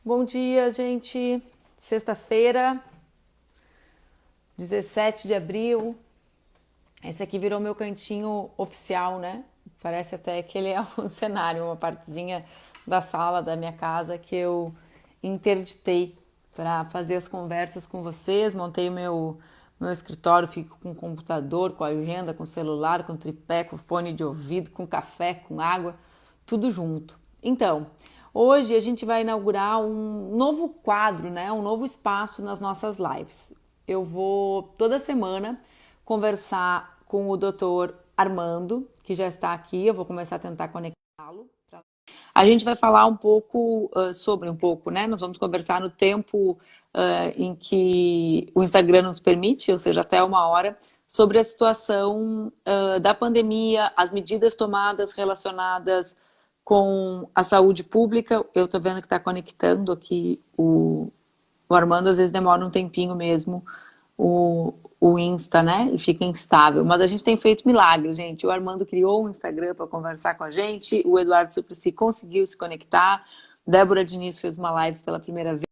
Bom dia, gente. Sexta-feira, 17 de abril. Esse aqui virou meu cantinho oficial, né? Parece até que ele é um cenário, uma partezinha da sala da minha casa que eu interditei para fazer as conversas com vocês. Montei meu escritório, fico com computador, com agenda, com celular, com tripé, com fone de ouvido, com café, com água, tudo junto. Então, hoje a gente vai inaugurar um novo quadro, né? Um novo espaço nas nossas lives. Eu vou toda semana conversar com o doutor Armando, que já está aqui. Eu vou começar a tentar conectá-lo. A gente vai falar um pouco sobre um pouco, né? Nós vamos conversar no tempo em que o Instagram nos permite, ou seja, até 1 hora, sobre a situação da pandemia, as medidas tomadas relacionadas com a saúde pública. Eu estou vendo que está conectando aqui o Armando, às vezes demora um tempinho mesmo o Insta, né? E fica instável. Mas a gente tem feito milagres, gente. O Armando criou um Instagram para conversar com a gente, o Eduardo Suplicy conseguiu se conectar, Débora Diniz fez uma live pela primeira vez.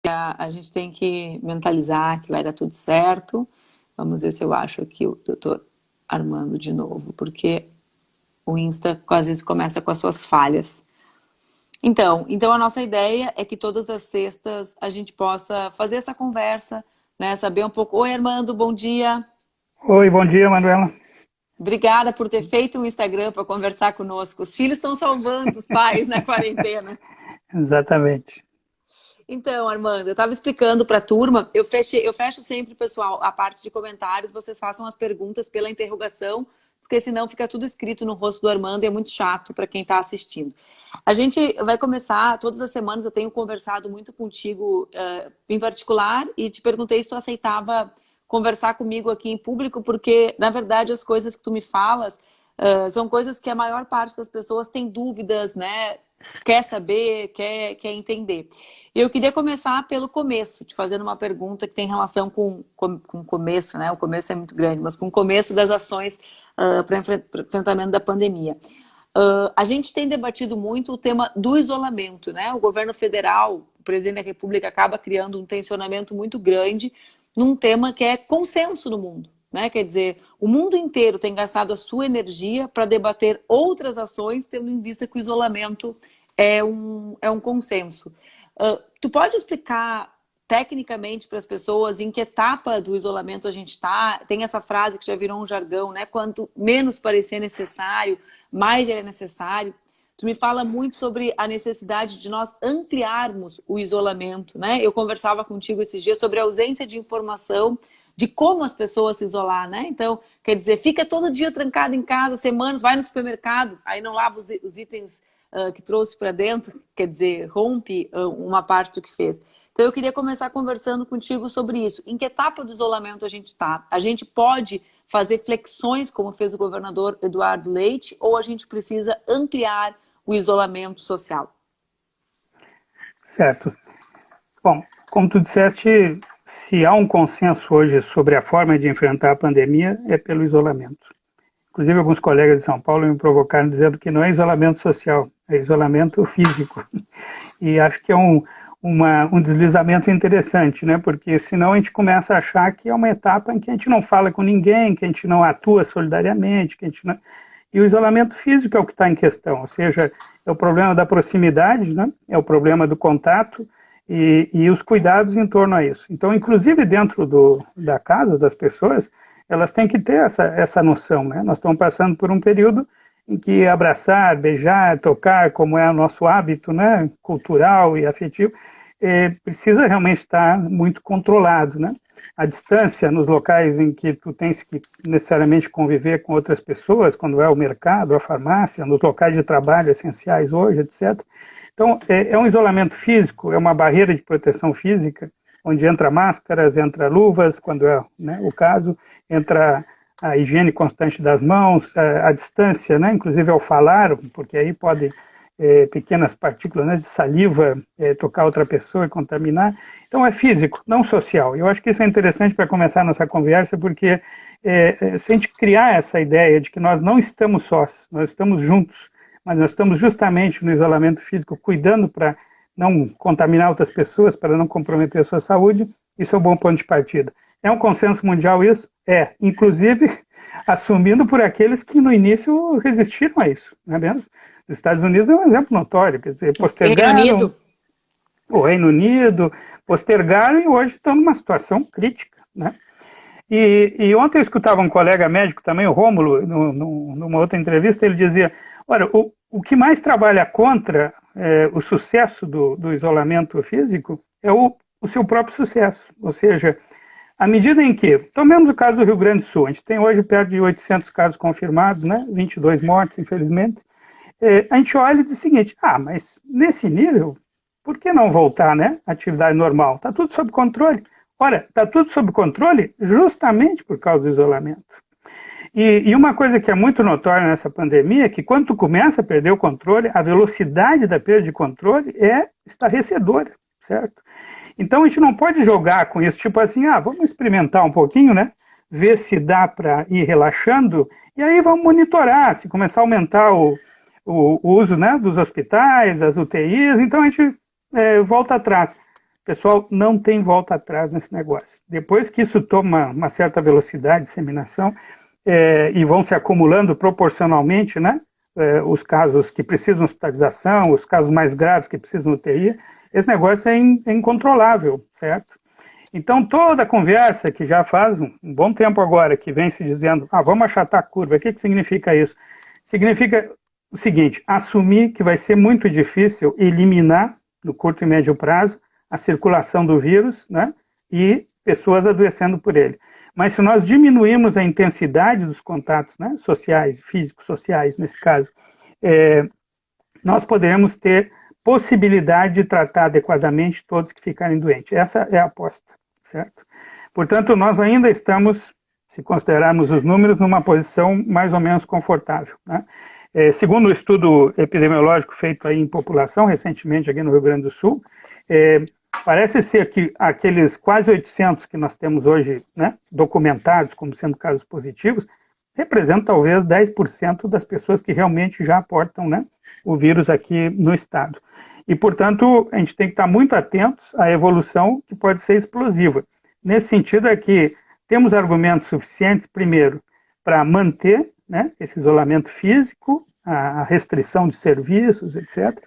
A gente tem que mentalizar que vai dar tudo certo. Vamos ver se eu acho aqui o doutor Armando de novo, porque o Insta às vezes começa com as suas falhas. Então a nossa ideia é que todas as sextas a gente possa fazer essa conversa, né? Saber um pouco. Oi, Armando, bom dia. Oi, bom dia, Manuela. Obrigada por ter feito um Instagram para conversar conosco. Os filhos estão salvando os pais na quarentena. Exatamente. Então, Armando, eu estava explicando para a turma, eu fecho sempre, pessoal, a parte de comentários, vocês façam as perguntas pela interrogação, porque senão fica tudo escrito no rosto do Armando e é muito chato para quem está assistindo. A gente vai começar, todas as semanas eu tenho conversado muito contigo em particular e te perguntei se tu aceitava conversar comigo aqui em público, porque, na verdade, as coisas que tu me falas são coisas que a maior parte das pessoas tem dúvidas, né? Quer saber, quer entender. Eu queria começar pelo começo, te fazendo uma pergunta que tem relação com o começo, né? O começo é muito grande, mas com o começo das ações para enfrentamento da pandemia. A gente tem debatido muito o tema do isolamento, né? O governo federal, o presidente da República, acaba criando um tensionamento muito grande num tema que é consenso no mundo, né? Quer dizer, o mundo inteiro tem gastado a sua energia para debater outras ações, tendo em vista que o isolamento é um consenso. Tu pode explicar tecnicamente para as pessoas em que etapa do isolamento a gente está? Tem essa frase que já virou um jargão, né? Quanto menos parecer necessário, mais ele é necessário. Tu me fala muito sobre a necessidade de nós ampliarmos o isolamento, né? Eu conversava contigo esses dias sobre a ausência de informação de como as pessoas se isolar, né? Então, quer dizer, fica todo dia trancado em casa, semanas, vai no supermercado, aí não lava os itens que trouxe para dentro, quer dizer, rompe uma parte do que fez. Então, eu queria começar conversando contigo sobre isso. Em que etapa do isolamento a gente está? A gente pode fazer flexões, como fez o governador Eduardo Leite, ou a gente precisa ampliar o isolamento social? Certo. Bom, como tu disseste, se há um consenso hoje sobre a forma de enfrentar a pandemia, é pelo isolamento. Inclusive, alguns colegas de São Paulo me provocaram dizendo que não é isolamento social, é isolamento físico. E acho que é um deslizamento interessante, né? Porque senão a gente começa a achar que é uma etapa em que a gente não fala com ninguém, que a gente não atua solidariamente, que a gente não... E o isolamento físico é o que está em questão, ou seja, é o problema da proximidade, né? É o problema do contato e os cuidados em torno a isso. Então, inclusive dentro da casa das pessoas, elas têm que ter essa noção, né? Nós estamos passando por um período em que abraçar, beijar, tocar, como é o nosso hábito, né, cultural e afetivo, precisa realmente estar muito controlado, né? A distância nos locais em que tu tens que necessariamente conviver com outras pessoas, quando é o mercado, a farmácia, nos locais de trabalho essenciais hoje, etc. Então, é um isolamento físico, é uma barreira de proteção física, onde entra máscaras, entra luvas, quando é, né, o caso, entra a higiene constante das mãos, a distância, né, inclusive ao falar, porque aí pode pequenas partículas, né, de saliva tocar outra pessoa e contaminar. Então é físico, não social. Eu acho que isso é interessante para começar a nossa conversa, porque se a gente criar essa ideia de que nós não estamos sós, nós estamos juntos, mas nós estamos justamente no isolamento físico cuidando para não contaminar outras pessoas, para não comprometer a sua saúde, isso é um bom ponto de partida. É um consenso mundial isso? É, inclusive assumindo por aqueles que no início resistiram a isso, não é mesmo? Os Estados Unidos é um exemplo notório, quer dizer, postergaram o Reino Unido, postergaram e hoje estão numa situação crítica, né? E ontem eu escutava um colega médico também, o Rômulo, numa outra entrevista, ele dizia, olha, o que mais trabalha contra o sucesso do isolamento físico é o seu próprio sucesso. Ou seja, à medida em que, tomemos o caso do Rio Grande do Sul, a gente tem hoje perto de 800 casos confirmados, né? 22 mortes, infelizmente, a gente olha e diz o seguinte, mas nesse nível, por que não voltar, né? À atividade normal? Está tudo sob controle. Ora, está tudo sob controle justamente por causa do isolamento. E uma coisa que é muito notória nessa pandemia é que quando tu começa a perder o controle, a velocidade da perda de controle é estarrecedora, certo? Então a gente não pode jogar com isso, tipo assim, vamos experimentar um pouquinho, né? Ver se dá para ir relaxando, e aí vamos monitorar, se começar a aumentar o uso, né, dos hospitais, das UTIs, então a gente volta atrás. Pessoal, não tem volta atrás nesse negócio. Depois que isso toma uma certa velocidade de disseminação e vão se acumulando proporcionalmente, né, os casos que precisam de hospitalização, os casos mais graves que precisam de UTI, esse negócio é incontrolável, certo? Então, toda a conversa que já faz um bom tempo agora, que vem se dizendo, vamos achatar a curva, o que significa isso? Significa o seguinte, assumir que vai ser muito difícil eliminar, no curto e médio prazo, a circulação do vírus, né, e pessoas adoecendo por ele. Mas se nós diminuirmos a intensidade dos contatos, né, sociais, físicos, sociais, nesse caso, nós poderemos ter possibilidade de tratar adequadamente todos que ficarem doentes. Essa é a aposta, certo? Portanto, nós ainda estamos, se considerarmos os números, numa posição mais ou menos confortável, né? Segundo o estudo epidemiológico feito aí em população, recentemente aqui no Rio Grande do Sul, parece ser que aqueles quase 800 que nós temos hoje, né, documentados como sendo casos positivos, representam talvez 10% das pessoas que realmente já portam, né, o vírus aqui no estado. E, portanto, a gente tem que estar muito atentos à evolução que pode ser explosiva. Nesse sentido é que temos argumentos suficientes, primeiro, para manter, né, esse isolamento físico, a restrição de serviços, etc.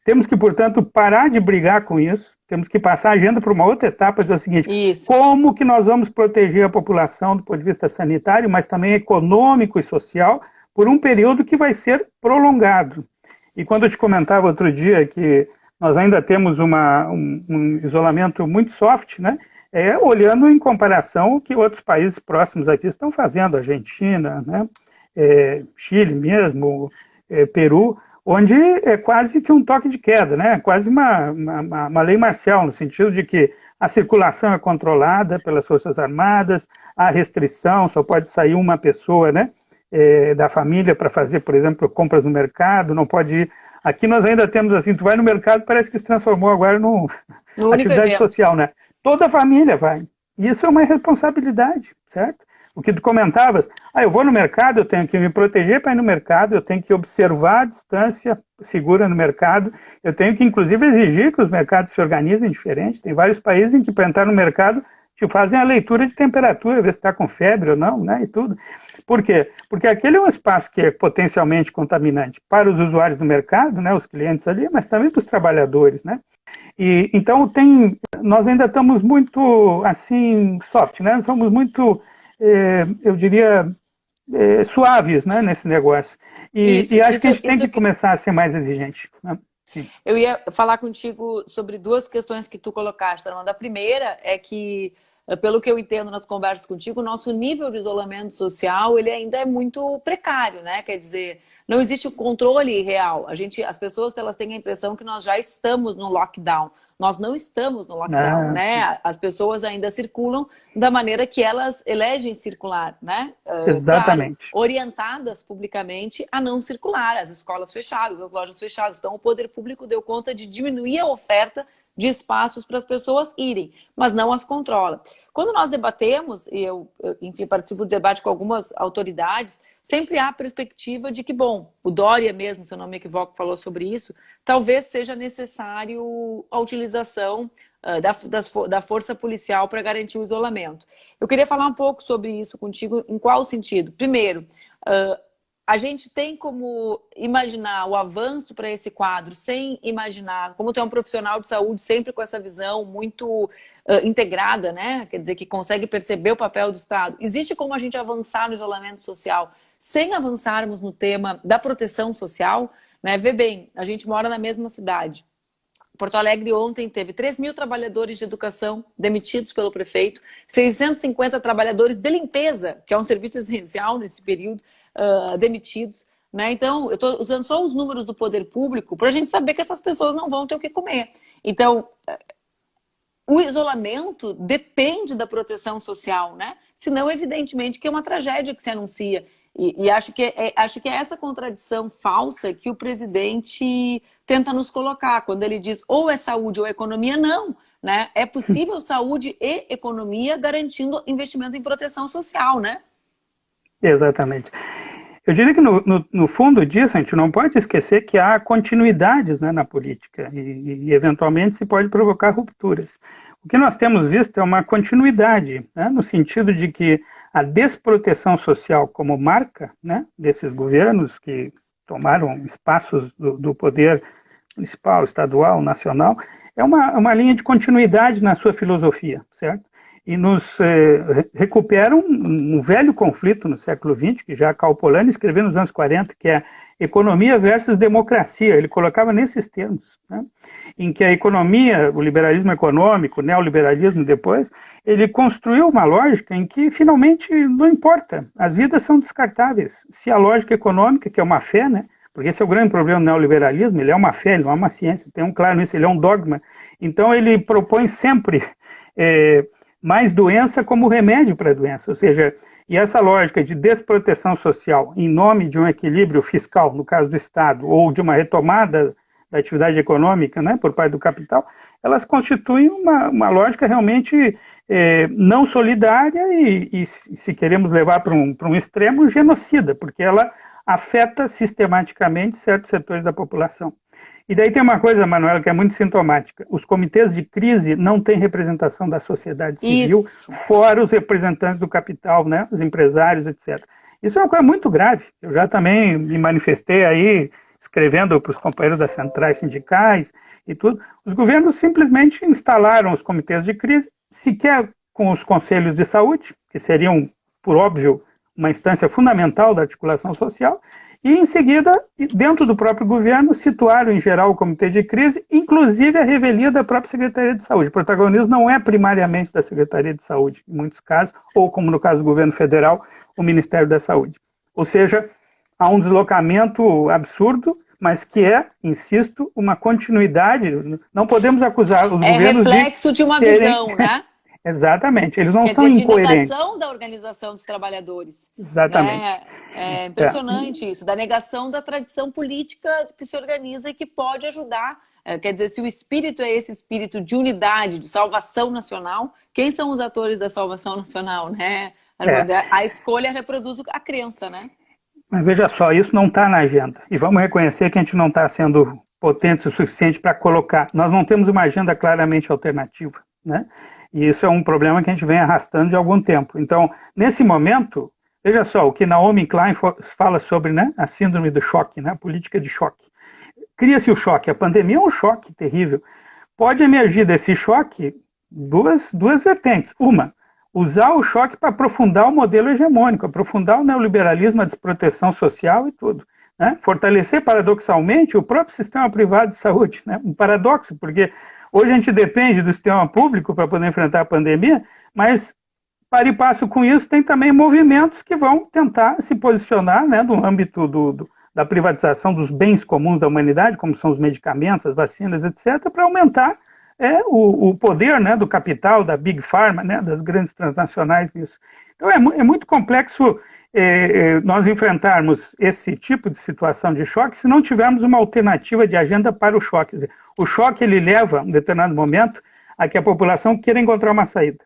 Temos que, portanto, parar de brigar com isso, temos que passar a agenda para uma outra etapa, dizer o seguinte, como que nós vamos proteger a população do ponto de vista sanitário, mas também econômico e social, por um período que vai ser prolongado. E quando eu te comentava outro dia que nós ainda temos um isolamento muito soft, né? Olhando em comparação o que outros países próximos aqui estão fazendo, Argentina, né? Chile mesmo, Peru, onde é quase que um toque de queda, né? Quase uma lei marcial, no sentido de que a circulação é controlada pelas Forças Armadas, a restrição, só pode sair uma pessoa, né, da família para fazer, por exemplo, compras no mercado, não pode ir. Aqui nós ainda temos assim, tu vai no mercado, parece que se transformou agora numa atividade social, né? Toda a família vai. E isso é uma responsabilidade, certo? O que tu comentavas, eu vou no mercado, eu tenho que me proteger para ir no mercado, eu tenho que observar a distância segura no mercado, eu tenho que, inclusive, exigir que os mercados se organizem diferente. Tem vários países em que, para entrar no mercado, te fazem a leitura de temperatura, ver se está com febre ou não, né, e tudo. Por quê? Porque aquele é um espaço que é potencialmente contaminante para os usuários do mercado, né, os clientes ali, mas também para os trabalhadores, né? E, então, nós ainda estamos muito, assim, soft, né? Somos muito... eu diria, suaves, né, nesse negócio. E acho que a gente tem que começar a ser mais exigente, né? Sim. Eu ia falar contigo sobre duas questões que tu colocaste, Armando. A primeira é que, pelo que eu entendo nas conversas contigo, o nosso nível de isolamento social ele ainda é muito precário, né? Quer dizer, não existe o controle real. As pessoas elas têm a impressão que nós já estamos no lockdown. Nós não estamos no lockdown, né? As pessoas ainda circulam da maneira que elas elegem circular, né? Exatamente. Claro, orientadas publicamente a não circular, as escolas fechadas, as lojas fechadas. Então, o poder público deu conta de diminuir a oferta de espaços para as pessoas irem, mas não as controla. Quando nós debatemos, e enfim, participo do debate com algumas autoridades, sempre há a perspectiva de que, bom, o Dória mesmo, se eu não me equivoco, falou sobre isso, talvez seja necessário a utilização da força policial para garantir o isolamento. Eu queria falar um pouco sobre isso contigo, em qual sentido? Primeiro, a gente tem como imaginar o avanço para esse quadro sem imaginar, como tem um profissional de saúde sempre com essa visão muito integrada, né? Quer dizer, que consegue perceber o papel do Estado. Existe como a gente avançar no isolamento social sem avançarmos no tema da proteção social, né? Vê bem, a gente mora na mesma cidade. Porto Alegre ontem teve 3.000 trabalhadores de educação demitidos pelo prefeito, 650 trabalhadores de limpeza, que é um serviço essencial nesse período, demitidos. Né? Então, eu estou usando só os números do poder público para a gente saber que essas pessoas não vão ter o que comer. Então, o isolamento depende da proteção social, né? Senão, evidentemente, que é uma tragédia que se anuncia. E acho que é essa contradição falsa que o presidente tenta nos colocar, quando ele diz ou é saúde ou é economia, não. Né? É possível saúde e economia garantindo investimento em proteção social, né? Exatamente. Eu diria que no fundo disso a gente não pode esquecer que há continuidades, né, na política e eventualmente se pode provocar rupturas. O que nós temos visto é uma continuidade, né, no sentido de que a desproteção social como marca, né, desses governos que tomaram espaços do poder municipal, estadual, nacional, é uma linha de continuidade na sua filosofia, certo? E nos recupera um velho conflito no século XX, que já Karl Polanyi escreveu nos anos 40, que é economia versus democracia. Ele colocava nesses termos, né? Em que a economia, o liberalismo econômico, o neoliberalismo depois, ele construiu uma lógica em que finalmente não importa, as vidas são descartáveis. Se a lógica econômica, que é uma fé, né? Porque esse é o grande problema do neoliberalismo, ele é uma fé, ele não é uma ciência, tem um claro nisso, ele é um dogma. Então ele propõe sempre mais doença como remédio para a doença, ou seja, e essa lógica de desproteção social em nome de um equilíbrio fiscal, no caso do Estado, ou de uma retomada da atividade econômica, né, por parte do capital, elas constituem uma lógica realmente não solidária e, se queremos levar para um extremo, genocida, porque ela afeta sistematicamente certos setores da população. E daí tem uma coisa, Manuela, que é muito sintomática. Os comitês de crise não têm representação da sociedade civil, fora os representantes do capital, né, os empresários, etc. Isso é uma coisa muito grave. Eu já também me manifestei aí, escrevendo para os companheiros das centrais sindicais e tudo. Os governos simplesmente instalaram os comitês de crise, sequer com os conselhos de saúde, que seriam, por óbvio, uma instância fundamental da articulação social, e, em seguida, dentro do próprio governo, situaram, em geral, o comitê de crise, inclusive a revelia da própria Secretaria de Saúde. O protagonismo não é primariamente da Secretaria de Saúde, em muitos casos, ou, como no caso do governo federal, o Ministério da Saúde. Ou seja, há um deslocamento absurdo, mas que é, insisto, uma continuidade. Não podemos acusar os governos de... É reflexo de uma visão, né? Exatamente, eles não Quer são dizer, incoerentes. De negação da organização dos trabalhadores. Exatamente. Né? É impressionante isso, da negação da tradição política que se organiza e que pode ajudar. Quer dizer, se o espírito é esse espírito de unidade, de salvação nacional, quem são os atores da salvação nacional, né? A escolha reproduz a crença, né? Mas veja só, isso não está na agenda. E vamos reconhecer que a gente não está sendo potente o suficiente para colocar. Nós não temos uma agenda claramente alternativa, né? E isso é um problema que a gente vem arrastando de algum tempo. Então, nesse momento, veja só, o que Naomi Klein fala sobre, né, a síndrome do choque, né, a política de choque. Cria-se o choque, a pandemia é um choque terrível. Pode emergir desse choque duas vertentes. Uma, usar o choque para aprofundar o modelo hegemônico, aprofundar o neoliberalismo, a desproteção social e tudo. Né? Fortalecer, paradoxalmente, o próprio sistema privado de saúde. Né? Um paradoxo, porque hoje a gente depende do sistema público para poder enfrentar a pandemia, mas, para e passo com isso, tem também movimentos que vão tentar se posicionar, né, no âmbito da privatização dos bens comuns da humanidade, como são os medicamentos, as vacinas, etc., para aumentar o poder, né, do capital, da Big Pharma, né, das grandes transnacionais nisso. Então é muito complexo nós enfrentarmos esse tipo de situação de choque se não tivermos uma alternativa de agenda para o choque. Quer dizer, o choque ele leva, em determinado momento, a que a população queira encontrar uma saída.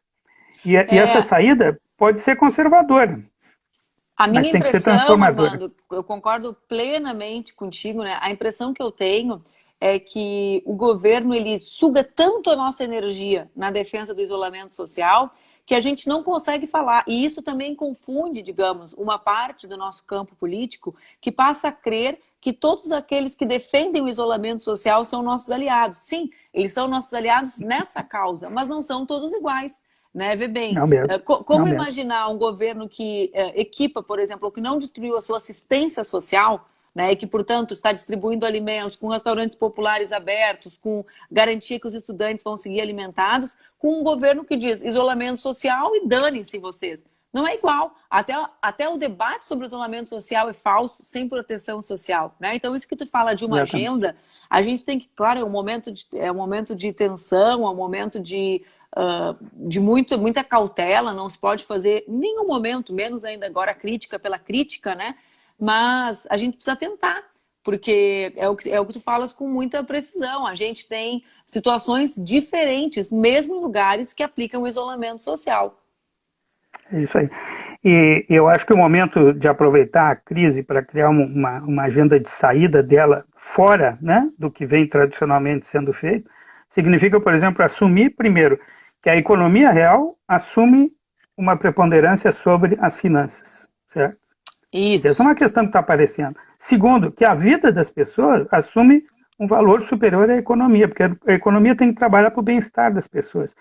E essa saída pode ser conservadora, a minha mas tem que ser impressão, transformadora. Armando, eu concordo plenamente contigo, né? A impressão que eu tenho é que o governo ele suga tanto a nossa energia na defesa do isolamento social que a gente não consegue falar. E isso também confunde, digamos, uma parte do nosso campo político que passa a crer que todos aqueles que defendem o isolamento social são nossos aliados. Sim, eles são nossos aliados nessa causa, mas não são todos iguais. Né? Vê bem, Não mesmo. como Não imaginar um governo que equipa, por exemplo, que não destruiu a sua assistência social, né, e que, portanto, está distribuindo alimentos com restaurantes populares abertos, com garantia que os estudantes vão seguir alimentados, com um governo que diz isolamento social e danem-se vocês. Não é igual. Até o debate sobre o isolamento social é falso, sem proteção social. Né? Então, isso que tu fala de uma agenda, a gente tem que, claro, é um momento de tensão, é um momento de muita cautela, não se pode fazer em nenhum momento, menos ainda agora a crítica pela crítica, né? Mas a gente precisa tentar, porque é o que tu falas com muita precisão. A gente tem situações diferentes, mesmo em lugares que aplicam o isolamento social. É isso aí. E eu acho que o momento de aproveitar a crise para criar uma agenda de saída dela fora, né, do que vem tradicionalmente sendo feito, significa, por exemplo, assumir, primeiro, que a economia real assume uma preponderância sobre as finanças, certo? Isso. Essa é uma questão que está aparecendo. Segundo, que a vida das pessoas assume um valor superior à economia, porque a economia tem que trabalhar para o bem-estar das pessoas.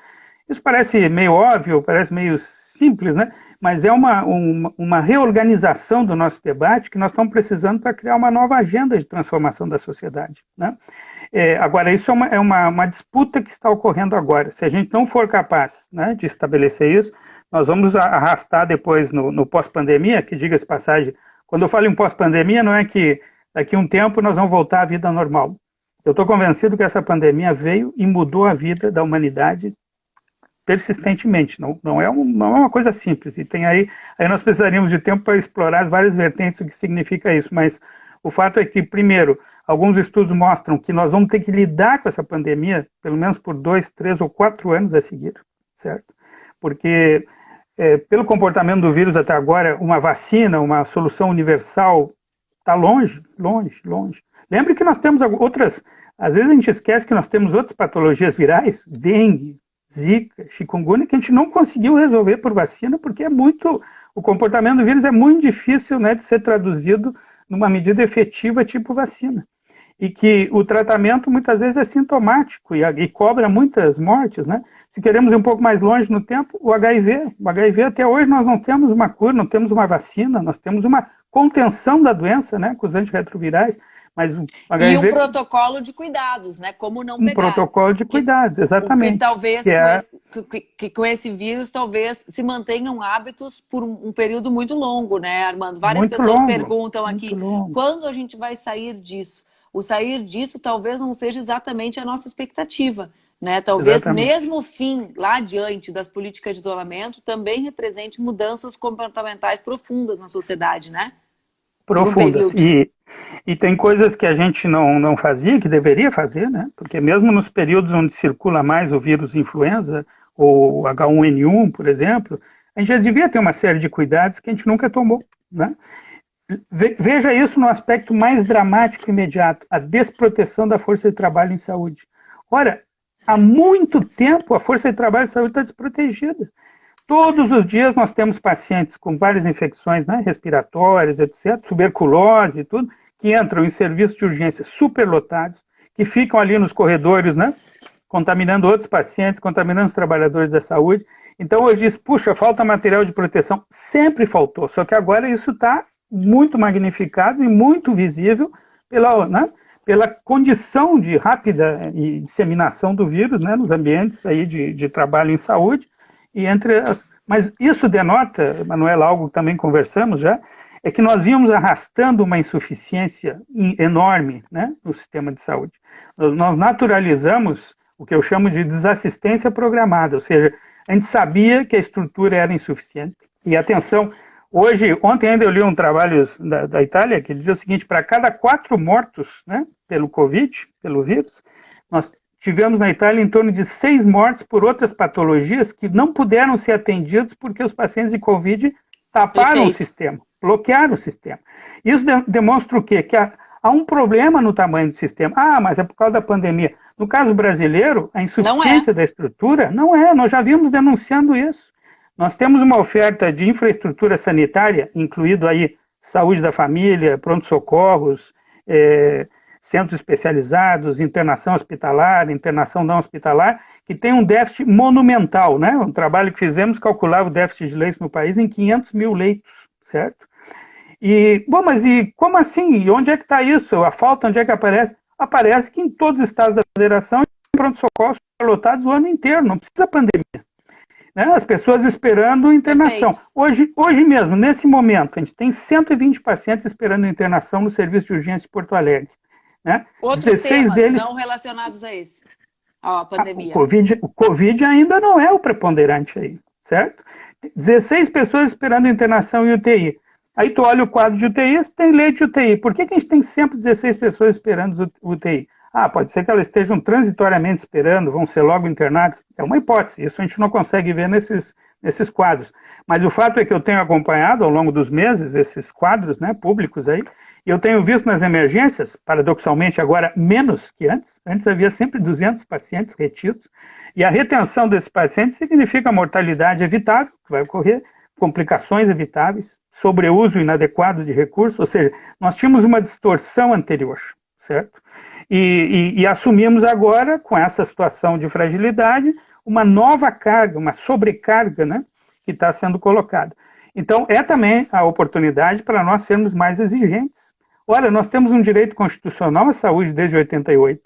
Isso parece meio óbvio, parece meio simples, né? Mas é uma reorganização do nosso debate que nós estamos precisando para criar uma nova agenda de transformação da sociedade, né? Agora, isso é uma disputa que está ocorrendo agora. Se a gente não for capaz, né, de estabelecer isso, nós vamos arrastar depois no pós-pandemia, que diga-se passagem, quando eu falo em pós-pandemia, não é que daqui a um tempo nós vamos voltar à vida normal. Eu estou convencido que essa pandemia veio e mudou a vida da humanidade persistentemente, não é uma coisa simples, e aí nós precisaríamos de tempo para explorar as várias vertentes do que significa isso, mas o fato é que, primeiro, alguns estudos mostram que nós vamos ter que lidar com essa pandemia pelo menos por 2, 3 ou 4 anos a seguir, certo? Porque pelo comportamento do vírus até agora, uma vacina, uma solução universal está longe, longe, longe. Lembre que nós temos outras, às vezes a gente esquece que nós temos outras patologias virais, dengue, zika, chikungunya, que a gente não conseguiu resolver por vacina, porque o comportamento do vírus é muito difícil, né, de ser traduzido numa medida efetiva tipo vacina. E que o tratamento muitas vezes é sintomático e cobra muitas mortes, né? Se queremos ir um pouco mais longe no tempo, o HIV até hoje nós não temos uma cura, não temos uma vacina, nós temos uma contenção da doença, né, com os antirretrovirais, mas o HIV... E um protocolo de cuidados, né? Como não pegar. Um protocolo de cuidados, exatamente. Porque talvez com esse vírus, talvez se mantenham hábitos por um período muito longo, né, Armando? Várias pessoas perguntam aqui, quando a gente vai sair disso? O sair disso talvez não seja exatamente a nossa expectativa, né? Talvez mesmo o fim, lá adiante, das políticas de isolamento também represente mudanças comportamentais profundas na sociedade, né? Profundas. E tem coisas que a gente não fazia, que deveria fazer, né? Porque mesmo nos períodos onde circula mais o vírus influenza, ou H1N1, por exemplo, a gente já devia ter uma série de cuidados que a gente nunca tomou, né? Veja isso no aspecto mais dramático e imediato, a desproteção da força de trabalho em saúde. Ora, há muito tempo a força de trabalho em saúde está desprotegida. Todos os dias nós temos pacientes com várias infecções, né, respiratórias, etc., tuberculose e tudo, que entram em serviços de urgência superlotados, que ficam ali nos corredores, né, contaminando outros pacientes, contaminando os trabalhadores da saúde. Então hoje diz, puxa, falta material de proteção. Sempre faltou, só que agora isso está muito magnificado e muito visível pela condição de rápida disseminação do vírus, né, nos ambientes aí de trabalho em saúde. Mas isso denota, Manuela, algo que também conversamos já, é que nós vínhamos arrastando uma insuficiência enorme, né, no sistema de saúde. Nós naturalizamos o que eu chamo de desassistência programada, ou seja, a gente sabia que a estrutura era insuficiente. E atenção, Ontem ainda eu li um trabalho da Itália que dizia o seguinte: para cada 4 mortos, né, pelo Covid, pelo vírus, nós tivemos na Itália em torno de 6 mortes por outras patologias que não puderam ser atendidas porque os pacientes de Covid taparam o sistema, bloquearam o sistema. Isso demonstra o quê? Que há um problema no tamanho do sistema. Ah, mas é por causa da pandemia. No caso brasileiro, a insuficiência da estrutura não é. Nós já vimos denunciando isso. Nós temos uma oferta de infraestrutura sanitária, incluído aí saúde da família, pronto-socorros, centros especializados, internação hospitalar, internação não hospitalar, que tem um déficit monumental, né? Um trabalho que fizemos calculava o déficit de leitos no país em 500 mil leitos, certo? Mas como assim? E onde é que está isso? A falta, onde é que aparece? Aparece que em todos os estados da federação, pronto-socorros lotados o ano inteiro, não precisa pandemia. Né? As pessoas esperando internação. Hoje mesmo, nesse momento, a gente tem 120 pacientes esperando internação no serviço de urgência de Porto Alegre. Né? Outros 16 temas deles não relacionados a esse, a pandemia. O COVID ainda não é o preponderante aí, certo? 16 pessoas esperando internação em UTI. Aí tu olha o quadro de UTIs, tem leite de UTI. Por que a gente tem sempre 16 pessoas esperando UTI? Ah, pode ser que elas estejam transitoriamente esperando, vão ser logo internadas. É uma hipótese, isso a gente não consegue ver nesses quadros. Mas o fato é que eu tenho acompanhado ao longo dos meses esses quadros, né, públicos aí, e eu tenho visto nas emergências, paradoxalmente agora menos que antes. Antes havia sempre 200 pacientes retidos, e a retenção desses pacientes significa mortalidade evitável, que vai ocorrer, complicações evitáveis, sobreuso inadequado de recursos, ou seja, nós tínhamos uma distorção anterior, certo? E assumimos agora, com essa situação de fragilidade, uma nova carga, uma sobrecarga, né, que está sendo colocada. Então, é também a oportunidade para nós sermos mais exigentes. Olha, nós temos um direito constitucional à saúde desde 88.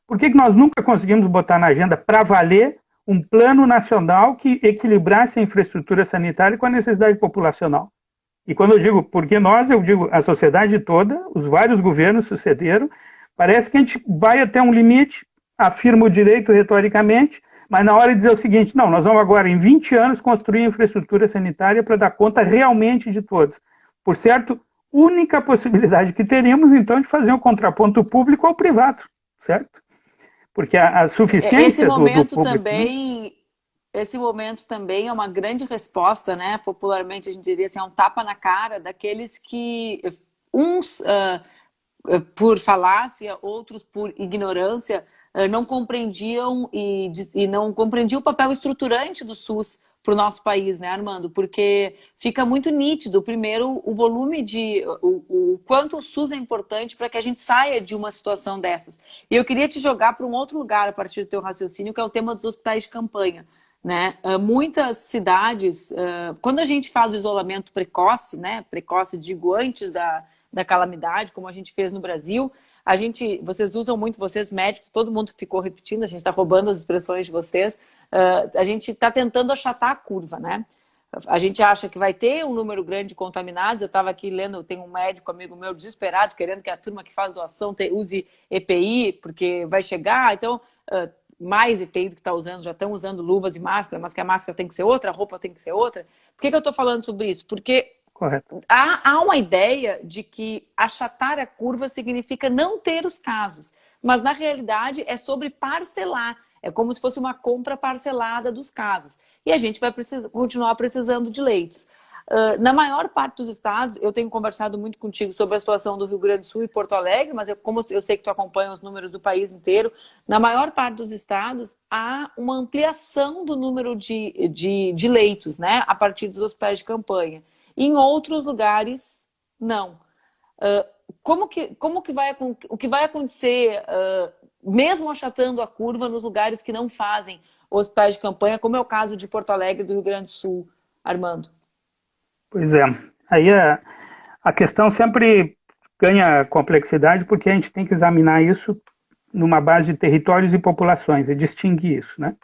Por que nós nunca conseguimos botar na agenda para valer um plano nacional que equilibrasse a infraestrutura sanitária com a necessidade populacional? E quando eu digo porque nós, eu digo a sociedade toda, os vários governos sucederam. Parece que a gente vai até um limite, afirma o direito retoricamente, mas na hora de dizer o seguinte: não, nós vamos agora, em 20 anos, construir infraestrutura sanitária para dar conta realmente de todos. Por certo, única possibilidade que teríamos, então, de fazer um contraponto público ao privado, certo? Porque a suficiência do público... Esse momento também é uma grande resposta, né? Popularmente, a gente diria assim, é um tapa na cara daqueles que, uns... por falácia, outros por ignorância, não compreendiam e não compreendiam o papel estruturante do SUS para o nosso país, né, Armando? Porque fica muito nítido, primeiro, o volume o quanto o SUS é importante para que a gente saia de uma situação dessas. E eu queria te jogar para um outro lugar a partir do teu raciocínio, que é o tema dos hospitais de campanha. Né? Muitas cidades, quando a gente faz o isolamento precoce, né? Precoce, digo, antes da calamidade, como a gente fez no Brasil, vocês usam muito, vocês médicos, todo mundo ficou repetindo, a gente está roubando as expressões de vocês, a gente está tentando achatar a curva, né? A gente acha que vai ter um número grande de contaminados. Eu estava aqui lendo, tem um médico amigo meu desesperado, querendo que a turma que faz doação use EPI, porque vai chegar, então... mais EPI do que está usando, já estão usando luvas e máscara, mas que a máscara tem que ser outra, a roupa tem que ser outra. Por que eu estou falando sobre isso? Porque há uma ideia de que achatar a curva significa não ter os casos, mas na realidade é sobre parcelar, é como se fosse uma compra parcelada dos casos. E a gente vai continuar precisando de leitos. Na maior parte dos estados, eu tenho conversado muito contigo sobre a situação do Rio Grande do Sul e Porto Alegre, mas como eu sei que tu acompanha os números do país inteiro, na maior parte dos estados há uma ampliação do número de leitos, né, a partir dos hospitais de campanha. Em outros lugares, não. O que vai acontecer, mesmo achatando a curva nos lugares que não fazem hospitais de campanha, como é o caso de Porto Alegre e do Rio Grande do Sul, Armando? Pois é, aí a questão sempre ganha complexidade porque a gente tem que examinar isso numa base de territórios e populações e distinguir isso, né?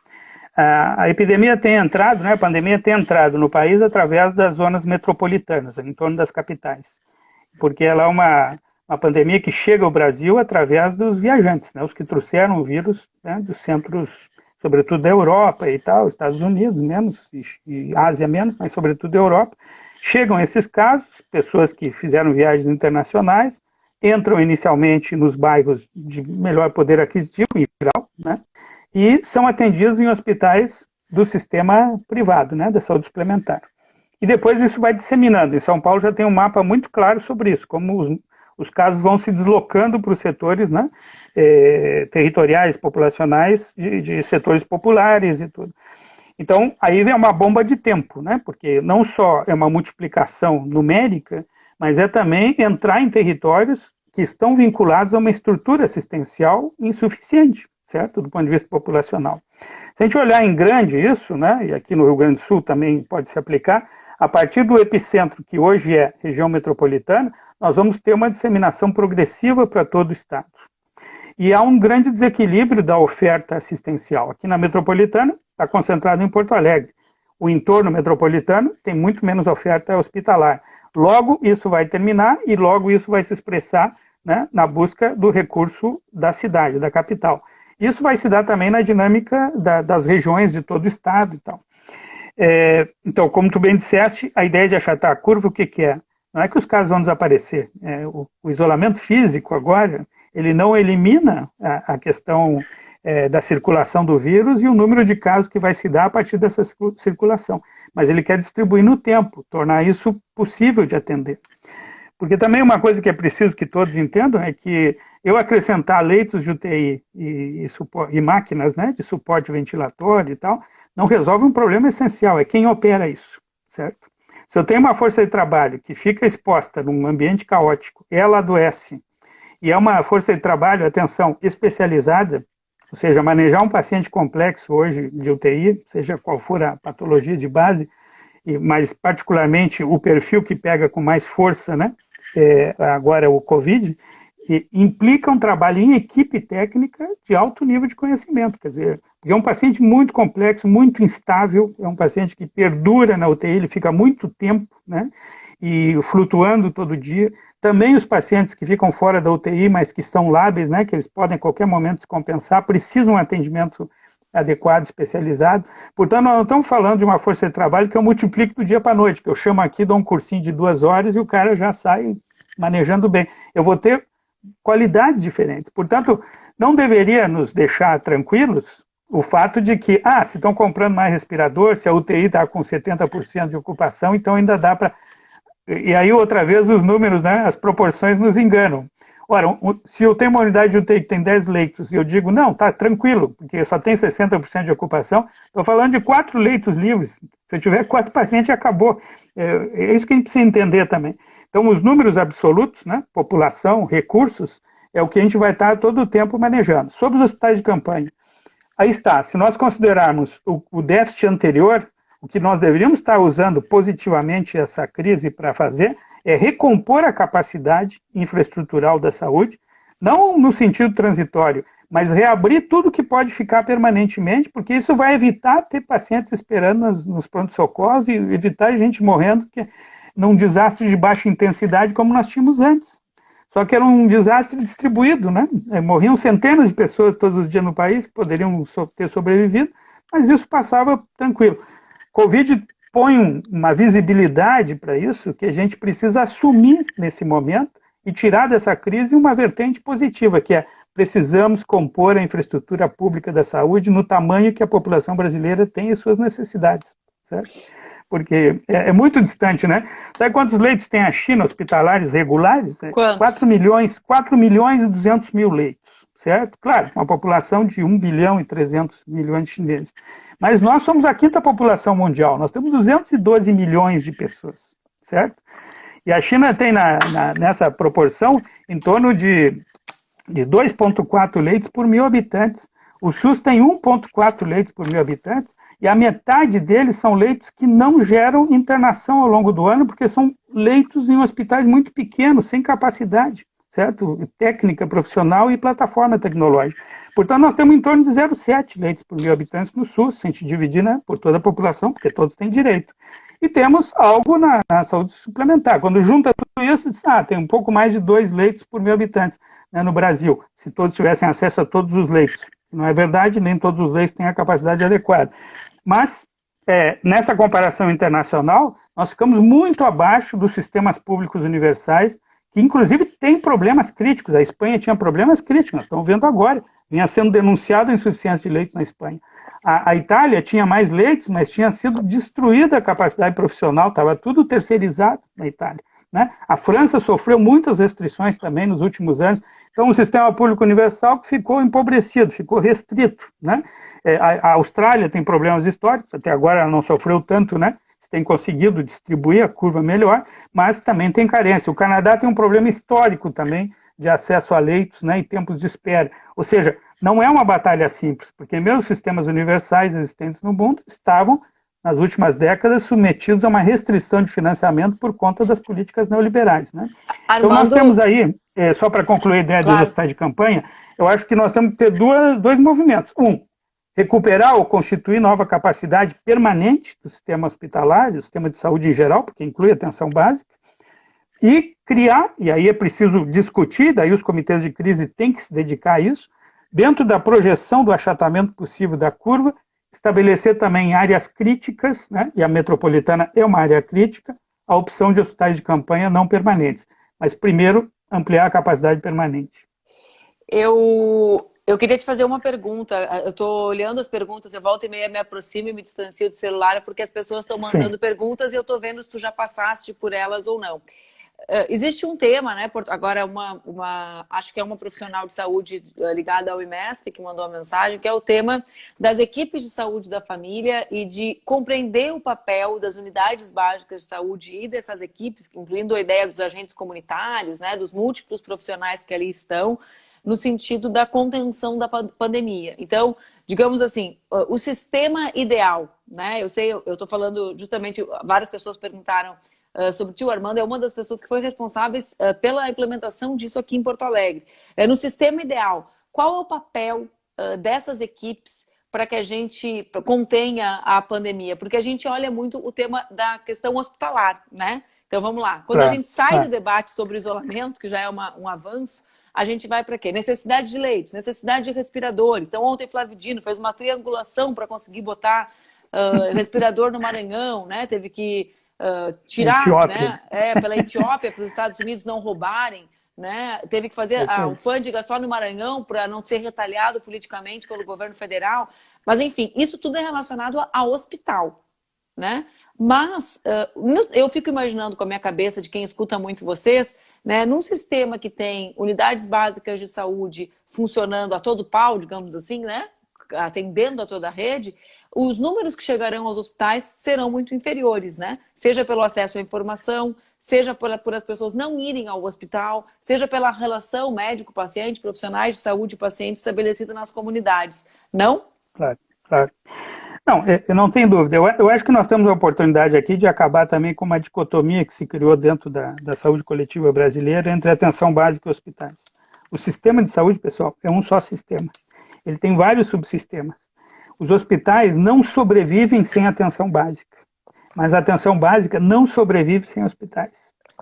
A epidemia tem entrado, né, a pandemia tem entrado no país através das zonas metropolitanas, em torno das capitais, porque ela é uma pandemia que chega ao Brasil através dos viajantes, né, os que trouxeram o vírus, né, dos centros, sobretudo da Europa e tal, Estados Unidos menos, e Ásia menos, mas sobretudo da Europa. Chegam esses casos, pessoas que fizeram viagens internacionais, entram inicialmente nos bairros de melhor poder aquisitivo, em geral, né? E são atendidos em hospitais do sistema privado, né, da saúde suplementar. E depois isso vai disseminando. Em São Paulo já tem um mapa muito claro sobre isso, como os casos vão se deslocando para os setores, né, territoriais, populacionais, de setores populares e tudo. Então, aí vem uma bomba de tempo, né, porque não só é uma multiplicação numérica, mas é também entrar em territórios que estão vinculados a uma estrutura assistencial insuficiente, certo? Do ponto de vista populacional. Se a gente olhar em grande isso, né, e aqui no Rio Grande do Sul também pode se aplicar, a partir do epicentro, que hoje é região metropolitana, nós vamos ter uma disseminação progressiva para todo o estado. E há um grande desequilíbrio da oferta assistencial. Aqui na metropolitana, está concentrado em Porto Alegre. O entorno metropolitano tem muito menos oferta hospitalar. Logo, isso vai terminar e logo isso vai se expressar, né, na busca do recurso da cidade, da capital. Isso vai se dar também na dinâmica das regiões de todo o estado e tal. Então, como tu bem disseste, a ideia de achatar a curva, o que que é? Não é que os casos vão desaparecer. O isolamento físico agora, ele não elimina a questão da circulação do vírus e o número de casos que vai se dar a partir dessa circulação. Mas ele quer distribuir no tempo, tornar isso possível de atender. Porque também uma coisa que é preciso que todos entendam é que eu acrescentar leitos de UTI e máquinas, né, de suporte ventilatório e tal, não resolve um problema essencial, é quem opera isso, certo? Se eu tenho uma força de trabalho que fica exposta num ambiente caótico, ela adoece, e é uma força de trabalho, atenção, especializada, ou seja, manejar um paciente complexo hoje de UTI, seja qual for a patologia de base, mas particularmente o perfil que pega com mais força, né, agora o COVID, implica um trabalho em equipe técnica de alto nível de conhecimento, quer dizer, é um paciente muito complexo, muito instável, é um paciente que perdura na UTI, ele fica muito tempo, né, e flutuando todo dia. Também os pacientes que ficam fora da UTI, mas que estão lábeis, né, que eles podem a qualquer momento se compensar, precisam de um atendimento adequado, especializado. Portanto, nós não estamos falando de uma força de trabalho que eu multiplico do dia para a noite, que eu chamo aqui, dou um cursinho de 2 horas e o cara já sai manejando bem. Eu vou ter qualidades diferentes. Portanto, não deveria nos deixar tranquilos o fato de que, se estão comprando mais respirador, se a UTI está com 70% de ocupação, então ainda dá para... E aí, outra vez, os números, né, as proporções nos enganam. Ora, se eu tenho uma unidade de UTI que tem 10 leitos e eu digo, não, tá tranquilo, porque só tem 60% de ocupação, estou falando de 4 leitos livres. Se eu tiver 4 pacientes, acabou. É isso que a gente precisa entender também. Então, os números absolutos, né, população, recursos, é o que a gente vai estar todo o tempo manejando. Sobre os hospitais de campanha, aí está, se nós considerarmos o déficit anterior, o que nós deveríamos estar usando positivamente essa crise para fazer é recompor a capacidade infraestrutural da saúde, não no sentido transitório, mas reabrir tudo que pode ficar permanentemente, porque isso vai evitar ter pacientes esperando nos pronto-socorros e evitar gente morrendo num desastre de baixa intensidade como nós tínhamos antes. Só que era um desastre distribuído, né? Morriam centenas de pessoas todos os dias no país que poderiam ter sobrevivido, mas isso passava tranquilo. Covid põe uma visibilidade para isso que a gente precisa assumir nesse momento e tirar dessa crise uma vertente positiva, que é precisamos compor a infraestrutura pública da saúde no tamanho que a população brasileira tem e suas necessidades, certo? Porque é muito distante, né? Sabe quantos leitos tem a China, hospitalares regulares? Quantos? 4 milhões e 200 mil leitos, certo? Claro, uma população de 1 bilhão e 300 milhões de chineses. Mas nós somos a 5ª população mundial, nós temos 212 milhões de pessoas, certo? E a China tem nessa proporção em torno de 2,4 leitos por 1.000 habitantes. O SUS tem 1,4 leitos por 1.000 habitantes, e a metade deles são leitos que não geram internação ao longo do ano, porque são leitos em hospitais muito pequenos, sem capacidade, certo? Técnica, profissional e plataforma tecnológica. Portanto, nós temos em torno de 0,7 leitos por 1.000 habitantes no SUS, se a gente dividir, né, por toda a população, porque todos têm direito. E temos algo na saúde suplementar. Quando junta tudo isso, diz, tem um pouco mais de 2 leitos por 1.000 habitantes, né, no Brasil, se todos tivessem acesso a todos os leitos. Não é verdade, nem todos os leitos têm a capacidade adequada. Mas, nessa comparação internacional, Nós ficamos muito abaixo dos sistemas públicos universais, que inclusive têm problemas críticos. A Espanha tinha problemas críticos, nós estamos vendo agora. Vinha sendo denunciado a insuficiência de leitos na Espanha. A Itália tinha mais leitos, mas tinha sido destruída a capacidade profissional, estava tudo terceirizado na Itália. Né? A França sofreu muitas restrições também nos últimos anos. Então, o sistema público universal ficou empobrecido, ficou restrito. Né? A Austrália tem problemas históricos, até agora ela não sofreu tanto, né? Tem conseguido distribuir a curva melhor, mas também tem carência. O Canadá tem um problema histórico também de acesso a leitos, né, e tempos de espera. Ou seja, não é uma batalha simples, porque mesmo os sistemas universais existentes no mundo estavam, nas últimas décadas, submetidos a uma restrição de financiamento por conta das políticas neoliberais. Né? Armando... Então nós temos aí, só para concluir a ideia dos hospitais de campanha, eu acho que nós temos que ter dois movimentos. Recuperar ou constituir nova capacidade permanente do sistema hospitalar, do sistema de saúde em geral, porque inclui a atenção básica, e criar, e aí é preciso discutir, daí os comitês de crise têm que se dedicar a isso, dentro da projeção do achatamento possível da curva, estabelecer também áreas críticas, né, e a metropolitana é uma área crítica, a opção de hospitais de campanha não permanentes. Mas primeiro, ampliar a capacidade permanente. Eu queria te fazer uma pergunta. Eu estou olhando as perguntas, eu volto e meia, me aproximo e me distancio do celular, porque as pessoas estão mandando perguntas e eu estou vendo se tu já passaste por elas ou não. Existe um tema, né? Agora, acho que é uma profissional de saúde ligada ao IMESP que mandou a mensagem, que é o tema das equipes de saúde da família e de compreender o papel das unidades básicas de saúde e dessas equipes, incluindo a ideia dos agentes comunitários, né? Dos múltiplos profissionais que ali estão, no sentido da contenção da pandemia. Então, digamos assim, o sistema ideal, né? Eu estou falando justamente, várias pessoas perguntaram sobre o tio Armando, é uma das pessoas que foi responsáveis pela implementação disso aqui em Porto Alegre. No sistema ideal, qual é o papel dessas equipes para que a gente contenha a pandemia? Porque a gente olha muito o tema da questão hospitalar, né? Então vamos lá, quando a gente sai do debate sobre o isolamento, que já é um avanço, a gente vai para quê? Necessidade de leitos, necessidade de respiradores. Então ontem Flávio Dino fez uma triangulação para conseguir botar respirador no Maranhão, né? Teve que tirar, né? Pela Etiópia, para os Estados Unidos não roubarem, né? Teve que fazer a alfândega só no Maranhão para não ser retalhado politicamente pelo governo federal. Mas, enfim, isso tudo é relacionado ao hospital, né? Mas eu fico imaginando com a minha cabeça de quem escuta muito vocês, né? Num sistema que tem unidades básicas de saúde funcionando a todo pau, digamos assim, né? Atendendo a toda a rede, os números que chegarão aos hospitais serão muito inferiores, né? Seja pelo acesso à informação, seja por as pessoas não irem ao hospital, seja pela relação médico-paciente, profissionais de saúde e paciente estabelecida nas comunidades. Não? Claro, claro. Não, eu não tenho dúvida. Eu acho que nós temos a oportunidade aqui de acabar também com uma dicotomia que se criou dentro da saúde coletiva brasileira entre atenção básica e hospitais. O sistema de saúde, pessoal, é um só sistema. Ele tem vários subsistemas. Os hospitais não sobrevivem sem atenção básica, mas a atenção básica não sobrevive sem hospitais,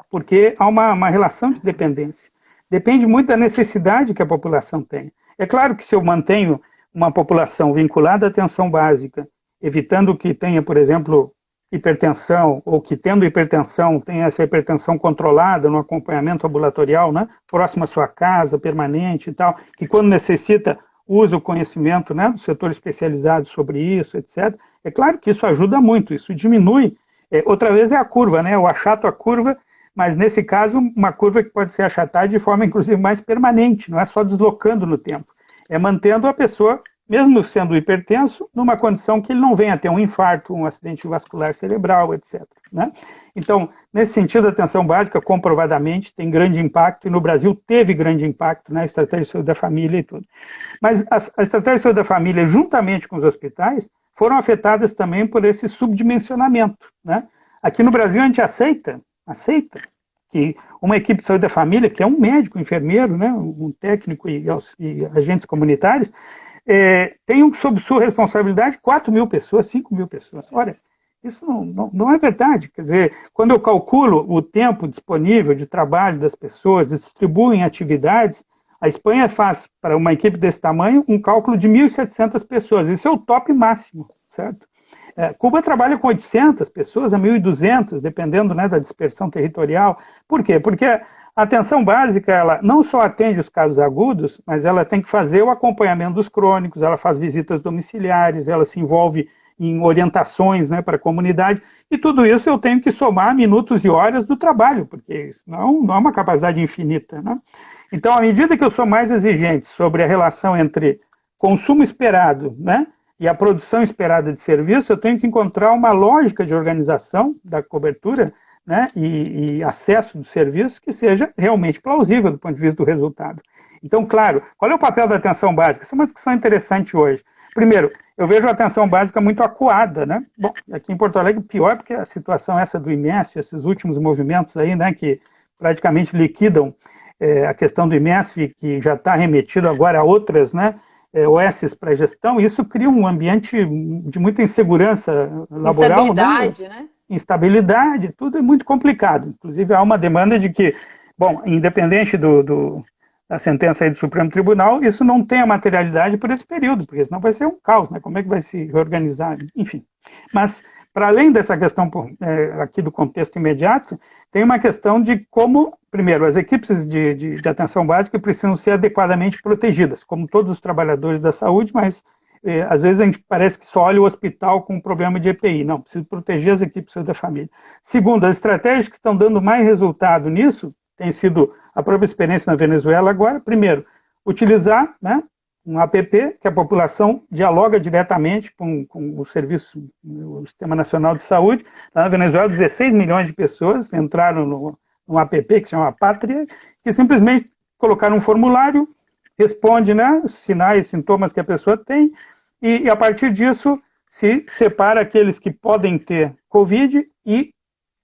porque há uma relação de dependência. Depende muito da necessidade que a população tem. É claro que se eu mantenho uma população vinculada à atenção básica, evitando que tenha, por exemplo, hipertensão, ou que tendo hipertensão, tenha essa hipertensão controlada no acompanhamento ambulatorial, né, próximo à sua casa, permanente e tal, que quando necessita usa o conhecimento, né, do setor especializado sobre isso, etc. É claro que isso ajuda muito, isso diminui. Outra vez é a curva, né, eu achato a curva, mas nesse caso uma curva que pode ser achatada de forma inclusive mais permanente, não é só deslocando no tempo. É mantendo a pessoa, mesmo sendo hipertenso, numa condição que ele não venha a ter um infarto, um acidente vascular cerebral, etc. Né? Então, nesse sentido, a atenção básica, comprovadamente, tem grande impacto, e no Brasil teve grande impacto na estratégia de saúde da família e tudo. Mas a estratégia de saúde da família, juntamente com os hospitais, foram afetadas também por esse subdimensionamento. Né? Aqui no Brasil, a gente aceita que uma equipe de saúde da família, que é um médico, um enfermeiro, né, um técnico e agentes comunitários, tem sob sua responsabilidade 4.000 pessoas, 5.000 pessoas. Olha, isso não é verdade. Quer dizer, quando eu calculo o tempo disponível de trabalho das pessoas, distribuo em atividades, a Espanha faz, para uma equipe desse tamanho, um cálculo de 1.700 pessoas. Isso é o top máximo, certo? Cuba trabalha com 800 pessoas a 1.200, dependendo, né, da dispersão territorial. Por quê? Porque a atenção básica, ela não só atende os casos agudos, mas ela tem que fazer o acompanhamento dos crônicos, ela faz visitas domiciliares, ela se envolve em orientações, né, para a comunidade, e tudo isso eu tenho que somar minutos e horas do trabalho, porque isso não é uma capacidade infinita, né? Então, à medida que eu sou mais exigente sobre a relação entre consumo esperado, né, e a produção esperada de serviço, eu tenho que encontrar uma lógica de organização da cobertura, né, e acesso do serviço que seja realmente plausível do ponto de vista do resultado. Então, claro, qual é o papel da atenção básica? Isso é uma discussão interessante hoje. Primeiro, eu vejo a atenção básica muito acuada, né? Bom, aqui em Porto Alegre, pior, porque a situação essa do IMESF, esses últimos movimentos aí, né, que praticamente liquidam a questão do IMESF, que já está remetido agora a outras, né, OS para gestão, isso cria um ambiente de muita insegurança laboral. Instabilidade, né? Instabilidade, tudo é muito complicado. Inclusive, há uma demanda de que, bom, independente da sentença aí do Supremo Tribunal, isso não tenha materialidade por esse período, porque senão vai ser um caos, né? Como é que vai se reorganizar? Enfim. Mas, para além dessa questão aqui do contexto imediato, tem uma questão de como, primeiro, as equipes de atenção básica precisam ser adequadamente protegidas, como todos os trabalhadores da saúde, mas às vezes a gente parece que só olha o hospital com um problema de EPI. Não, precisa proteger as equipes da família. Segundo, as estratégias que estão dando mais resultado nisso, tem sido a própria experiência na Venezuela agora, primeiro, utilizar, né, um app que a população dialoga diretamente com o serviço, o Sistema Nacional de Saúde. Na Venezuela, 16 milhões de pessoas entraram num app que se chama Pátria, que simplesmente colocaram um formulário, responde, né, os sinais, sintomas que a pessoa tem, e a partir disso se separa aqueles que podem ter Covid e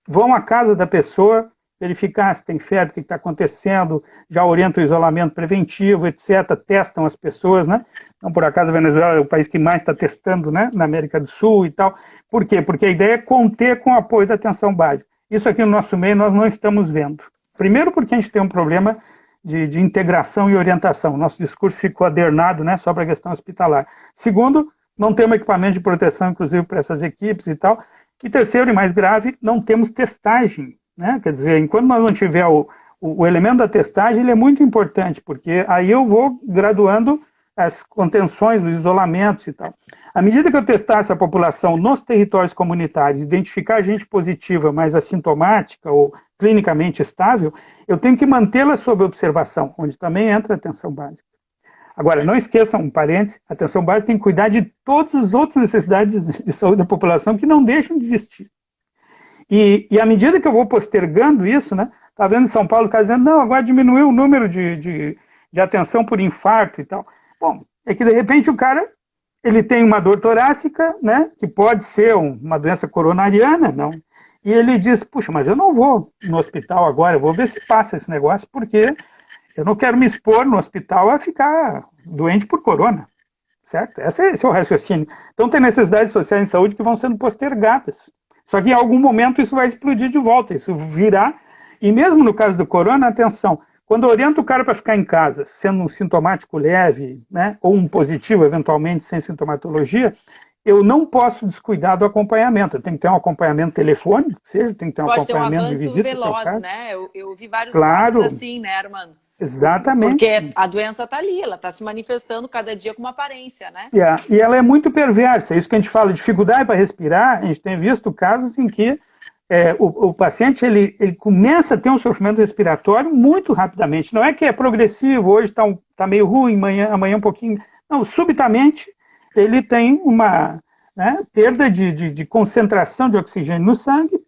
vão à casa da pessoa verificar se tem febre, o que está acontecendo, já orienta o isolamento preventivo, etc., testam as pessoas, né? Então, por acaso, a Venezuela é o país que mais está testando, né, na América do Sul e tal. Por quê? Porque a ideia é conter com o apoio da atenção básica. Isso aqui no nosso meio nós não estamos vendo. Primeiro porque a gente tem um problema de integração e orientação. Nosso discurso ficou adernado, né, só para a questão hospitalar. Segundo, não temos equipamento de proteção, inclusive, para essas equipes e tal. E terceiro, e mais grave, não temos testagem, né? Quer dizer, enquanto nós não tiver o elemento da testagem, ele é muito importante, porque aí eu vou graduando as contenções, os isolamentos e tal. À medida que eu testar essa população nos territórios comunitários, identificar gente positiva, mas assintomática ou clinicamente estável, eu tenho que mantê-la sob observação, onde também entra a atenção básica. Agora, não esqueçam, um parênteses, a atenção básica tem que cuidar de todas as outras necessidades de saúde da população que não deixam de existir. E à medida que eu vou postergando isso, né, está vendo em São Paulo, está dizendo, não, agora diminuiu o número de atenção por infarto e tal. Bom, é que de repente o cara, ele tem uma dor torácica, né, que pode ser uma doença coronariana, não. E ele diz, puxa, mas eu não vou no hospital agora, eu vou ver se passa esse negócio, porque eu não quero me expor no hospital a ficar doente por corona, certo? Esse é o raciocínio. Então tem necessidades sociais em saúde que vão sendo postergadas. Só que em algum momento isso vai explodir de volta, isso virá. E mesmo no caso do corona, atenção, quando orienta o cara para ficar em casa, sendo um sintomático leve, né, ou um positivo, eventualmente, sem sintomatologia, eu não posso descuidar do acompanhamento. Eu tenho que ter um acompanhamento telefônico, seja, tem que ter um acompanhamento de visita. Pode ter um avanço veloz, né? Eu vi vários claro, casos assim, né, Armando? Exatamente. Porque a doença está ali, ela está se manifestando cada dia com uma aparência, né? E ela é muito perversa. Isso que a gente fala, dificuldade para respirar, a gente tem visto casos em que o paciente ele começa a ter um sofrimento respiratório muito rapidamente. Não é que é progressivo, hoje está meio ruim, amanhã um pouquinho. Não, subitamente ele tem uma, né, perda de concentração de oxigênio no sangue,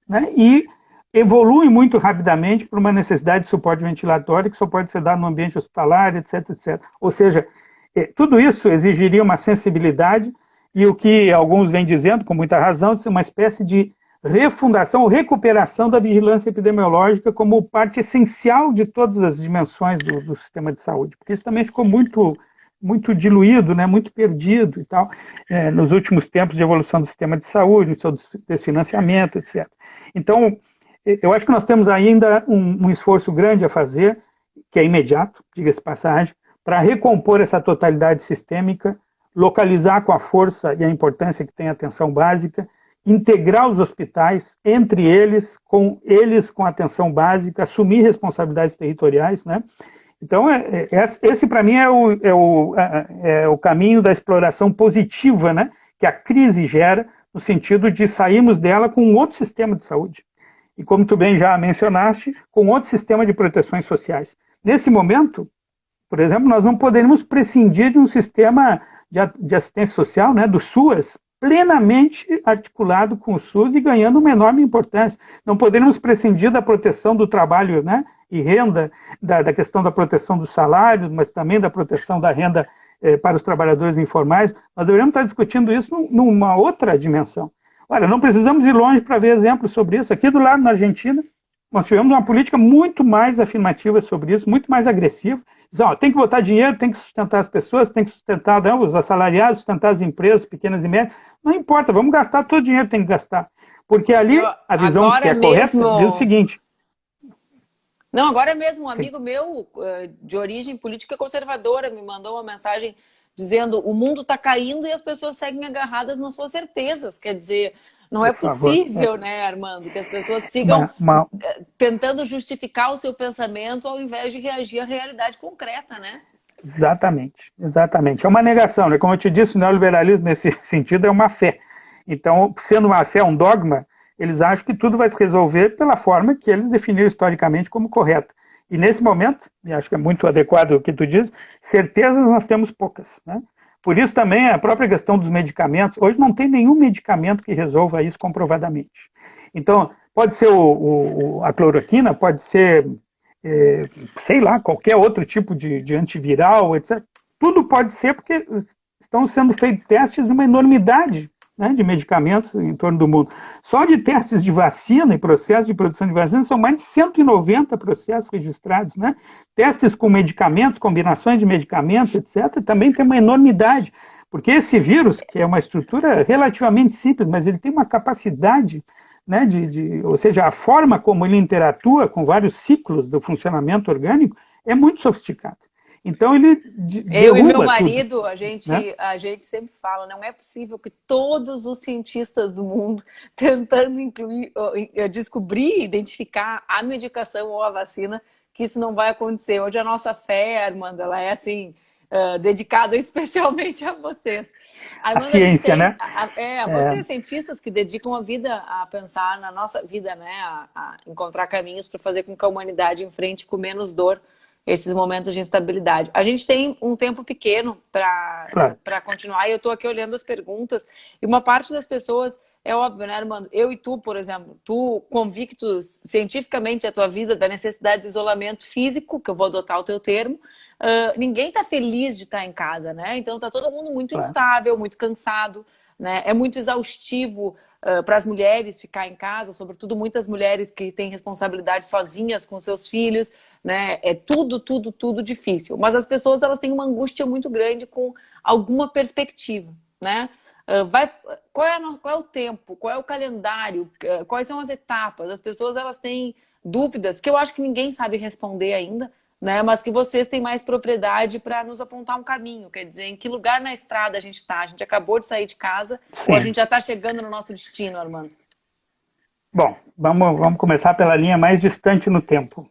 né, e evolui muito rapidamente para uma necessidade de suporte ventilatório que só pode ser dado no ambiente hospitalar, etc, etc. Ou seja, tudo isso exigiria uma sensibilidade e o que alguns vêm dizendo, com muita razão, de ser uma espécie de refundação ou recuperação da vigilância epidemiológica como parte essencial de todas as dimensões do sistema de saúde, porque isso também ficou muito diluído, né, muito perdido e tal, nos últimos tempos de evolução do sistema de saúde, no seu desfinanciamento, etc. Então, eu acho que nós temos ainda um esforço grande a fazer, que é imediato, diga-se passagem, para recompor essa totalidade sistêmica localizar com a força e a importância que tem a atenção básica, integrar os hospitais, entre eles com atenção básica, assumir responsabilidades territoriais, né? Então, esse para mim é o caminho da exploração positiva, né, que a crise gera, no sentido de sairmos dela com um outro sistema de saúde. E como tu bem já mencionaste, com outro sistema de proteções sociais. Nesse momento, por exemplo, nós não poderíamos prescindir de um sistema de assistência social, né, do SUAS, plenamente articulado com o SUS e ganhando uma enorme importância. Não poderíamos prescindir da proteção do trabalho, né, e renda, da questão da proteção dos salários, mas também da proteção da renda para os trabalhadores informais. Nós deveríamos estar discutindo isso numa outra dimensão. Olha, não precisamos ir longe para ver exemplos sobre isso. Aqui do lado, na Argentina, nós tivemos uma política muito mais afirmativa sobre isso, muito mais agressiva. Diz, tem que botar dinheiro, tem que sustentar as pessoas, tem que sustentar os assalariados, sustentar as empresas pequenas e médias. Não importa, vamos gastar todo o dinheiro que tem que gastar. Porque ali, a visão que é correta diz o seguinte... Não, agora mesmo um amigo meu de origem política conservadora me mandou uma mensagem dizendo o mundo está caindo e as pessoas seguem agarradas nas suas certezas. Quer dizer, não é possível, né, Armando, que as pessoas sigam tentando justificar o seu pensamento ao invés de reagir à realidade concreta, né? Exatamente, exatamente. É uma negação, né? Como eu te disse, o neoliberalismo nesse sentido é uma fé. Então, sendo uma fé um dogma, eles acham que tudo vai se resolver pela forma que eles definiram historicamente como correta. E nesse momento, e acho que é muito adequado o que tu diz, certezas nós temos poucas, né? Por isso também a própria questão dos medicamentos, hoje não tem nenhum medicamento que resolva isso comprovadamente. Então, pode ser a cloroquina, pode ser, sei lá, qualquer outro tipo de antiviral, etc. Tudo pode ser porque estão sendo feitos testes de uma enormidade, né, de medicamentos em torno do mundo. Só de testes de vacina e processos de produção de vacina são mais de 190 processos registrados, né? Testes com medicamentos, combinações de medicamentos, etc., também tem uma enormidade, porque esse vírus, que é uma estrutura relativamente simples, mas ele tem uma capacidade, né, ou seja, a forma como ele interatua com vários ciclos do funcionamento orgânico é muito sofisticada. Então ele eu e meu marido, tudo, a gente sempre fala, não é possível que todos os cientistas do mundo tentando descobrir, identificar a medicação ou a vacina, que isso não vai acontecer. Hoje a nossa fé, Armando, ela é assim, dedicada especialmente a vocês. Armando, a ciência, né? Vocês cientistas que dedicam a vida a pensar na nossa vida, né? A encontrar caminhos para fazer com que a humanidade enfrente com menos dor esses momentos de instabilidade. A gente tem um tempo pequeno para continuar, e eu estou aqui olhando as perguntas, e uma parte das pessoas, é óbvio, né, Armando? Eu e tu, por exemplo, tu convictos cientificamente a tua vida da necessidade de isolamento físico, que eu vou adotar o teu termo, ninguém está feliz de estar em casa, né? Então está todo mundo muito instável, muito cansado, né? É muito exaustivo para as mulheres ficar em casa, sobretudo muitas mulheres que têm responsabilidade sozinhas com seus filhos, né? É tudo difícil. Mas as pessoas, elas têm uma angústia muito grande com alguma perspectiva, né? Qual é o tempo? Qual é o calendário? Quais são as etapas? As pessoas, elas têm dúvidas que eu acho que ninguém sabe responder ainda, né? Mas que vocês têm mais propriedade para nos apontar um caminho. Quer dizer, em que lugar na estrada a gente está? A gente acabou de sair de casa. Sim. Ou a gente já está chegando no nosso destino, Armando? Bom, vamos começar pela linha mais distante no tempo.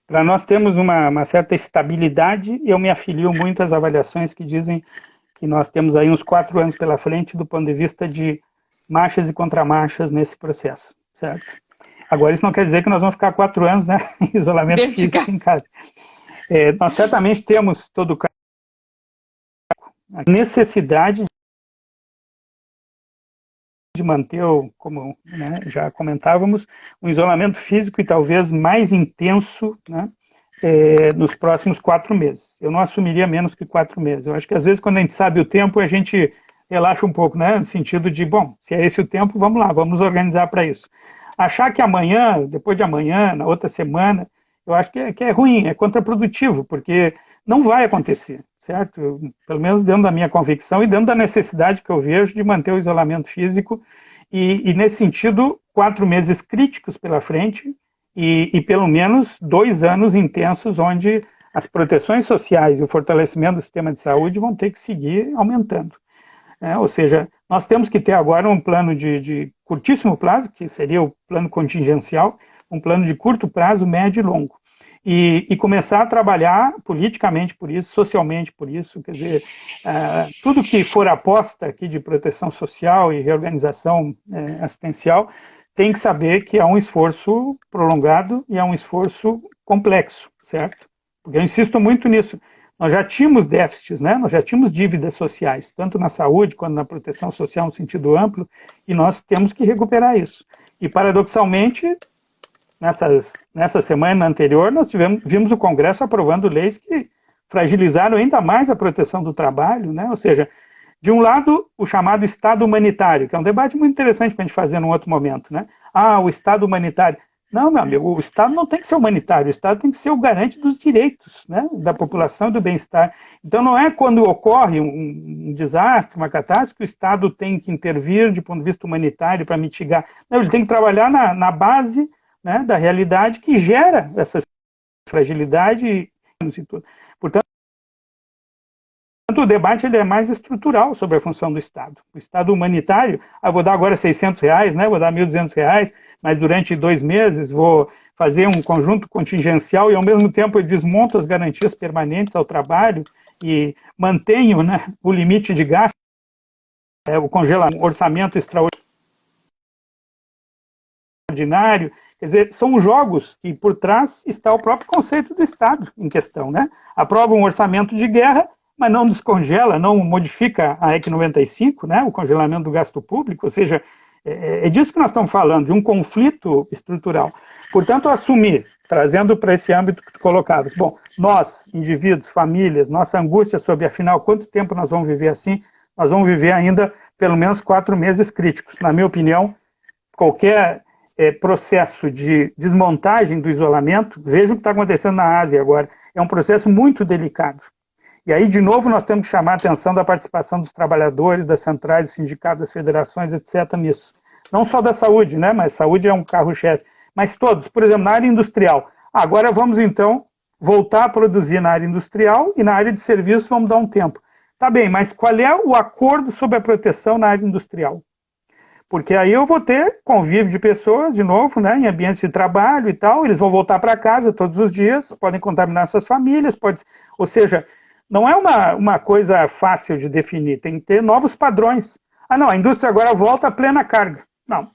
Para nós temos uma certa estabilidade, e eu me afilio muito às avaliações que dizem que nós temos aí uns 4 anos pela frente do ponto de vista de marchas e contramarchas nesse processo, certo? Agora, isso não quer dizer que nós vamos ficar 4 anos, né, em isolamento físico em casa. Nós certamente temos todo o a necessidade de manter, como, né, já comentávamos, um isolamento físico e talvez mais intenso, né, nos próximos 4 meses. Eu não assumiria menos que 4 meses. Eu acho que às vezes quando a gente sabe o tempo, a gente relaxa um pouco, né, no sentido de, bom, se é esse o tempo, vamos lá, vamos nos organizar para isso. Achar que amanhã, depois de amanhã, na outra semana, eu acho que é ruim, é contraprodutivo, porque não vai acontecer, certo? Pelo menos dentro da minha convicção e dentro da necessidade que eu vejo de manter o isolamento físico e nesse sentido, 4 meses críticos pela frente e pelo menos 2 anos intensos onde as proteções sociais e o fortalecimento do sistema de saúde vão ter que seguir aumentando. Ou seja, nós temos que ter agora um plano de curtíssimo prazo, que seria o plano contingencial, um plano de curto prazo, médio e longo. E começar a trabalhar politicamente por isso, socialmente por isso, quer dizer, tudo que for aposta aqui de proteção social e reorganização assistencial, tem que saber que é um esforço prolongado e é um esforço complexo, certo? Porque eu insisto muito nisso. Nós já tínhamos déficits, né? Nós já tínhamos dívidas sociais, tanto na saúde quanto na proteção social no sentido amplo, e nós temos que recuperar isso. E, paradoxalmente, nessa semana anterior, nós vimos o Congresso aprovando leis que fragilizaram ainda mais a proteção do trabalho, né? Ou seja, de um lado, o chamado Estado humanitário, que é um debate muito interessante para a gente fazer num outro momento, né? O Estado humanitário. Não, meu amigo, o Estado não tem que ser humanitário, o Estado tem que ser o garante dos direitos, né, da população e do bem-estar. Então, não é quando ocorre um desastre, uma catástrofe, que o Estado tem que intervir de ponto de vista humanitário para mitigar. Não, ele tem que trabalhar na base, né, da realidade que gera essa fragilidade. Portanto, o debate ele é mais estrutural sobre a função do Estado. O Estado humanitário, vou dar agora R$600, né, vou dar R$1.200, mas durante 2 meses vou fazer um conjunto contingencial e, ao mesmo tempo, eu desmonto as garantias permanentes ao trabalho e mantenho, né, o limite de gasto, o congelamento, orçamento extraordinário. Quer dizer, são jogos que por trás está o próprio conceito do Estado em questão, né? Aprova um orçamento de guerra, mas não descongela, não modifica a EC 95, né, o congelamento do gasto público, ou seja, é disso que nós estamos falando, de um conflito estrutural. Portanto, assumir, trazendo para esse âmbito que tu colocavas, bom, nós, indivíduos, famílias, nossa angústia sobre, afinal, quanto tempo nós vamos viver assim, nós vamos viver ainda pelo menos 4 meses críticos. Na minha opinião, qualquer processo de desmontagem do isolamento, veja o que está acontecendo na Ásia agora, é um processo muito delicado. E aí, de novo, nós temos que chamar a atenção da participação dos trabalhadores, das centrais, dos sindicatos, das federações, etc. nisso. Não só da saúde, né? Mas saúde é um carro-chefe. Mas todos, por exemplo, na área industrial. Agora vamos, então, voltar a produzir na área industrial e na área de serviços vamos dar um tempo. Tá bem, mas qual é o acordo sobre a proteção na área industrial? Porque aí eu vou ter convívio de pessoas, de novo, né, em ambientes de trabalho e tal, eles vão voltar para casa todos os dias, podem contaminar suas famílias, ou seja, não é uma coisa fácil de definir, tem que ter novos padrões. Não, a indústria agora volta a plena carga. Não,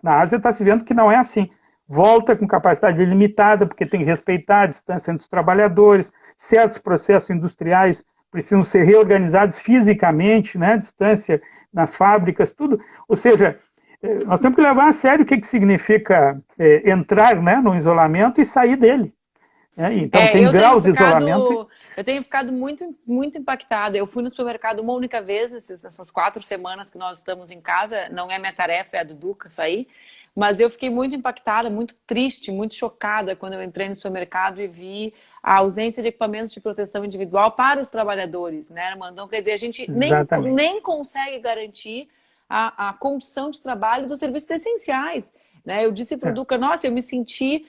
na Ásia está se vendo que não é assim. Volta com capacidade limitada, porque tem que respeitar a distância entre os trabalhadores, certos processos industriais precisam ser reorganizados fisicamente, né, distância nas fábricas, tudo. Ou seja, nós temos que levar a sério o que significa entrar, né, no isolamento e sair dele. Então tem graus de isolamento. Eu tenho ficado muito, muito impactada. Eu fui no supermercado uma única vez, essas 4 semanas que nós estamos em casa, não é minha tarefa, é a do Duca sair, mas eu fiquei muito impactada, muito triste, muito chocada quando eu entrei no supermercado e vi a ausência de equipamentos de proteção individual para os trabalhadores, né, Armando? Quer dizer, a gente nem consegue garantir a condição de trabalho dos serviços essenciais, né? Eu disse para o Duca, nossa, eu me senti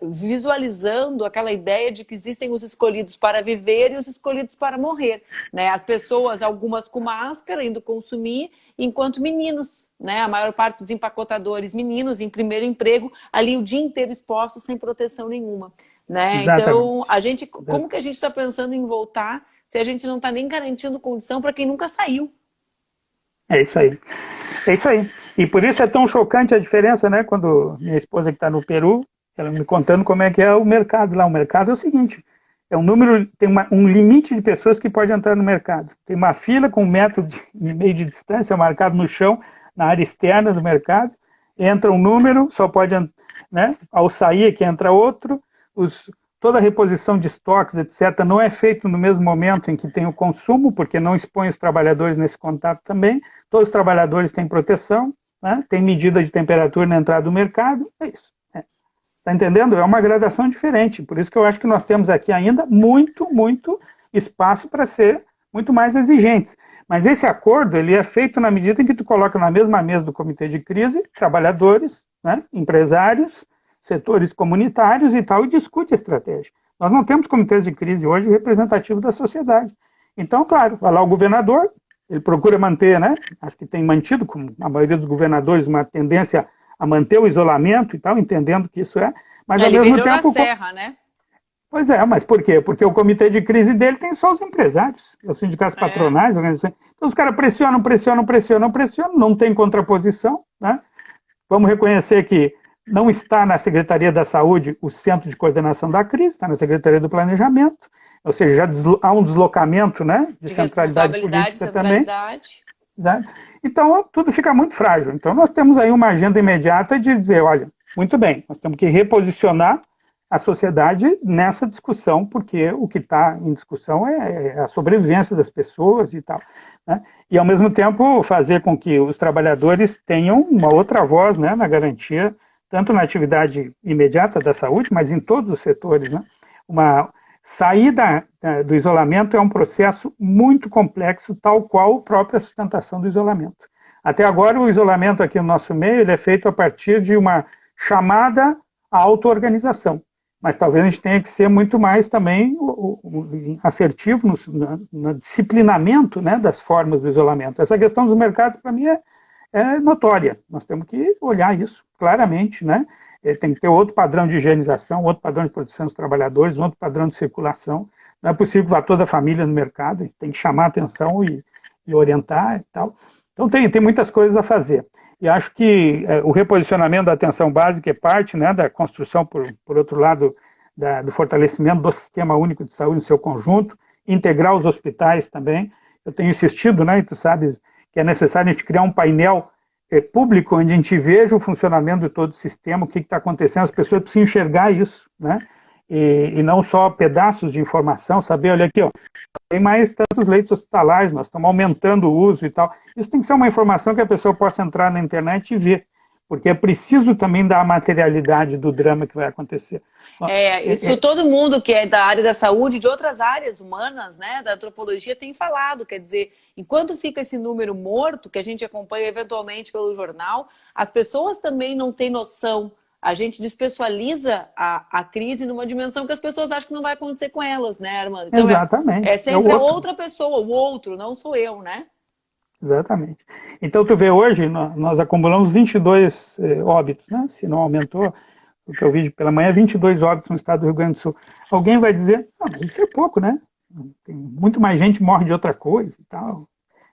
visualizando aquela ideia de que existem os escolhidos para viver e os escolhidos para morrer, né? As pessoas, algumas com máscara, indo consumir, enquanto meninos, né? A maior parte dos empacotadores, meninos em primeiro emprego, ali o dia inteiro expostos sem proteção nenhuma, né? Então, como que a gente está pensando em voltar se a gente não está nem garantindo condição para quem nunca saiu? É isso aí. É isso aí. E por isso é tão chocante a diferença, né? Quando minha esposa que está no Peru, ela me contando como é que é o mercado lá. O mercado é o seguinte, tem um limite de pessoas que pode entrar no mercado. Tem uma fila com 1,5 m de distância marcado no chão, na área externa do mercado. Entra um número, só pode, né? Ao sair aqui entra outro. Toda a reposição de estoques, etc., não é feito no mesmo momento em que tem o consumo, porque não expõe os trabalhadores nesse contato também. Todos os trabalhadores têm proteção, né? Tem medida de temperatura na entrada do mercado. É isso. Está entendendo? É uma gradação diferente. Por isso que eu acho que nós temos aqui ainda muito, muito espaço para ser muito mais exigentes. Mas esse acordo ele é feito na medida em que tu coloca na mesma mesa do comitê de crise trabalhadores, né, empresários, setores comunitários e tal, e discute a estratégia. Nós não temos comitês de crise hoje representativos da sociedade. Então, claro, vai lá o governador, ele procura manter, né? Acho que tem mantido, como a maioria dos governadores, uma tendência a manter o isolamento e tal, entendendo que isso é, mas ao mesmo tempo... na serra, né? Pois é, mas por quê? Porque o comitê de crise dele tem só os empresários, os sindicatos patronais, organizações. Então os caras pressionam, não tem contraposição, né? Vamos reconhecer que não está na Secretaria da Saúde o Centro de Coordenação da Crise, está na Secretaria do Planejamento, ou seja, já há um deslocamento, né, de centralidade política também. Exato. Então, tudo fica muito frágil. Então, nós temos aí uma agenda imediata de dizer, olha, muito bem, nós temos que reposicionar a sociedade nessa discussão, porque o que está em discussão é a sobrevivência das pessoas e tal, né? E, ao mesmo tempo, fazer com que os trabalhadores tenham uma outra voz, né, na garantia, tanto na atividade imediata da saúde, mas em todos os setores, né? Uma saída do isolamento é um processo muito complexo, tal qual a própria sustentação do isolamento. Até agora, o isolamento aqui no nosso meio ele é feito a partir de uma chamada à auto-organização. Mas talvez a gente tenha que ser muito mais também assertivo no disciplinamento, né, das formas do isolamento. Essa questão dos mercados, para mim, é notória. Nós temos que olhar isso claramente, né? Tem que ter outro padrão de higienização, outro padrão de proteção dos trabalhadores, outro padrão de circulação. Não é possível que vá toda a família no mercado, tem que chamar a atenção e orientar e tal. Então tem muitas coisas a fazer. E acho que o reposicionamento da atenção básica é parte, né, da construção, por outro lado, do fortalecimento do Sistema Único de Saúde no seu conjunto, integrar os hospitais também. Eu tenho insistido, né, e tu sabes que é necessário a gente criar um painel público onde a gente veja o funcionamento de todo o sistema, o que está acontecendo, as pessoas precisam enxergar isso, né, e não só pedaços de informação, saber, olha aqui, ó, tem mais tantos leitos hospitalares, nós estamos aumentando o uso e tal. Isso tem que ser uma informação que a pessoa possa entrar na internet e ver, porque é preciso também dar a materialidade do drama que vai acontecer. Isso todo mundo que é da área da saúde, de outras áreas humanas, né, da antropologia, tem falado. Quer dizer, enquanto fica esse número morto, que a gente acompanha eventualmente pelo jornal, as pessoas também não têm noção. A gente despessoaliza a crise numa dimensão que as pessoas acham que não vai acontecer com elas, né, Armando? Então, exatamente. É sempre a outra pessoa, o outro, não sou eu, né? Exatamente. Então, tu vê, hoje nós acumulamos 22 óbitos, né? Se não aumentou, o que eu vi pela manhã, 22 óbitos no estado do Rio Grande do Sul. Alguém vai dizer, mas isso é pouco, né? Tem muito mais gente morre de outra coisa e tal.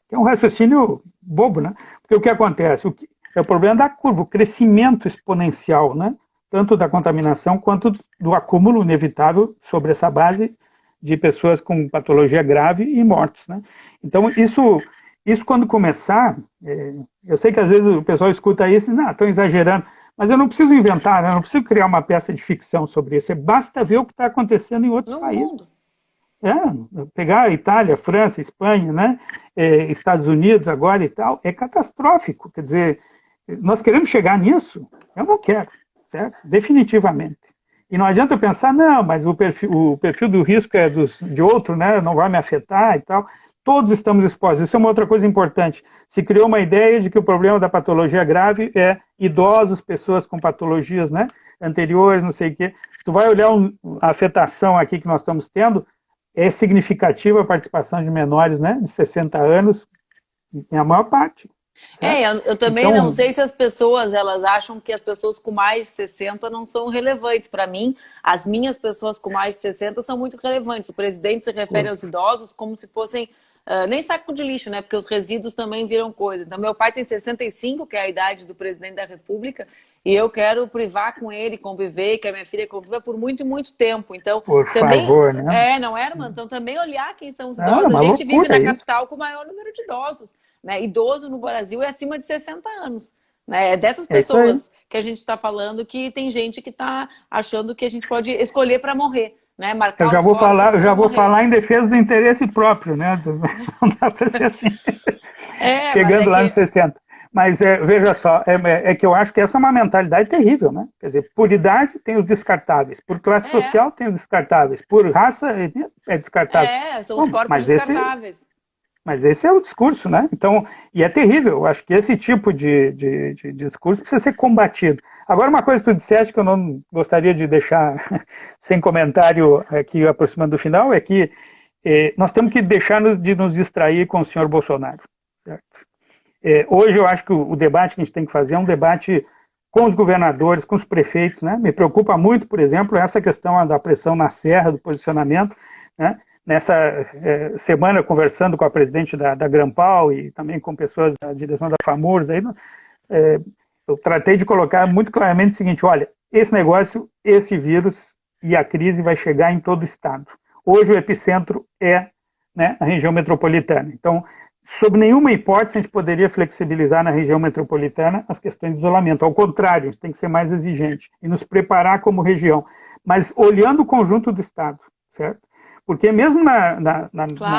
Que é um raciocínio bobo, né? Porque o que acontece? É o problema da curva, o crescimento exponencial, né? Tanto da contaminação quanto do acúmulo inevitável sobre essa base de pessoas com patologia grave e mortes, né? Então, isso quando começar, eu sei que às vezes o pessoal escuta isso e, não, estão exagerando, mas eu não preciso inventar, né? Eu não preciso criar uma peça de ficção sobre isso, basta ver o que está acontecendo em outros países. Pegar a Itália, França, Espanha, né? Estados Unidos agora e tal, é catastrófico. Quer dizer, nós queremos chegar nisso? Eu não quero, certo? Definitivamente. E não adianta eu pensar, não, mas o perfil do risco é de outro, né? Não vai me afetar e tal. Todos estamos expostos. Isso é uma outra coisa importante. Se criou uma ideia de que o problema da patologia grave é idosos, pessoas com patologias, né, anteriores, não sei o quê. Tu vai olhar a afetação aqui que nós estamos tendo, é significativa a participação de menores, né, de 60 anos, em a maior parte. Eu também então, não sei se as pessoas, elas acham que as pessoas com mais de 60 não são relevantes. Para mim, as minhas pessoas com mais de 60 são muito relevantes. O presidente se refere aos idosos como se fossem nem saco de lixo, né? Porque os resíduos também viram coisa. Então, meu pai tem 65, que é a idade do presidente da República, e eu quero privar com ele, conviver, que a minha filha conviva por muito e muito tempo. Então, por também, favor, né? não é, irmã? Então, também olhar quem são os idosos. A gente vive na capital com o maior número de idosos. Né? Idoso no Brasil é acima de 60 anos. Né? É dessas pessoas que a gente está falando que tem gente que está achando que a gente pode escolher para morrer. Né? Marcar eu já vou falar em defesa do interesse próprio, né? Não dá para ser assim. Chegando lá nos 60. Mas veja só, é que eu acho que essa é uma mentalidade terrível, né? Quer dizer, por idade tem os descartáveis, por classe social tem os descartáveis, por raça é descartável. São os corpos descartáveis. Mas esse é o discurso, né? Então, e é terrível. Eu acho que esse tipo de discurso precisa ser combatido. Agora, uma coisa que tu disseste que eu não gostaria de deixar sem comentário aqui aproximando do final é que nós temos que deixar de nos distrair com o senhor Bolsonaro. Certo? Hoje eu acho que o debate que a gente tem que fazer é um debate com os governadores, com os prefeitos, né? Me preocupa muito, por exemplo, essa questão da pressão na serra, do posicionamento, né? Nessa semana, conversando com a presidente da Grampal e também com pessoas da direção da FAMURS, aí, eu tratei de colocar muito claramente o seguinte, olha, esse negócio, esse vírus e a crise vai chegar em todo o estado. Hoje o epicentro é, né, a região metropolitana. Então, sob nenhuma hipótese, a gente poderia flexibilizar na região metropolitana as questões de isolamento. Ao contrário, a gente tem que ser mais exigente e nos preparar como região. Mas olhando o conjunto do estado, certo? Porque mesmo na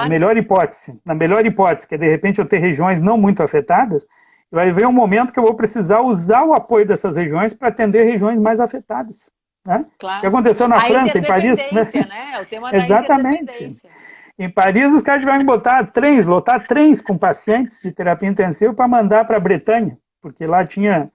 melhor hipótese, que é de repente eu ter regiões não muito afetadas, vai haver um momento que eu vou precisar usar o apoio dessas regiões para atender regiões mais afetadas. Né? Claro. O que aconteceu na França, em Paris. Né? O tema da exatamente. Interdependência. Em Paris, os caras vão lotar trens com pacientes de terapia intensiva para mandar para a Bretanha, porque lá tinha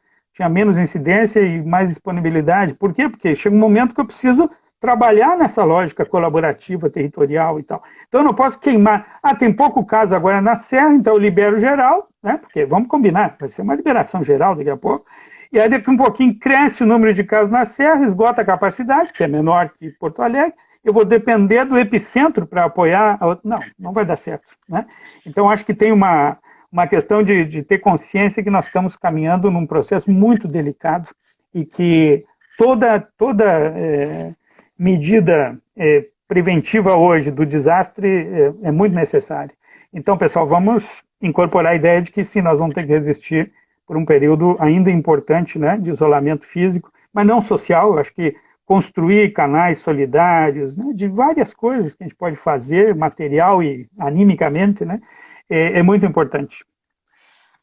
menos incidência e mais disponibilidade. Por quê? Porque chega um momento que eu preciso trabalhar nessa lógica colaborativa, territorial e tal. Então eu não posso queimar. Tem pouco caso agora na Serra, então eu libero geral, né? Porque vamos combinar, vai ser uma liberação geral daqui a pouco. E aí daqui um pouquinho cresce o número de casos na Serra, esgota a capacidade, que é menor que Porto Alegre, eu vou depender do epicentro para apoiar a outra. Não vai dar certo. Né? Então acho que tem uma questão de ter consciência que nós estamos caminhando num processo muito delicado e que toda medida preventiva hoje do desastre é muito necessária. Então, pessoal, vamos incorporar a ideia de que sim, nós vamos ter que resistir por um período ainda importante, né, de isolamento físico, mas não social. Eu acho que construir canais solidários, né, de várias coisas que a gente pode fazer, material e animicamente, né, é muito importante.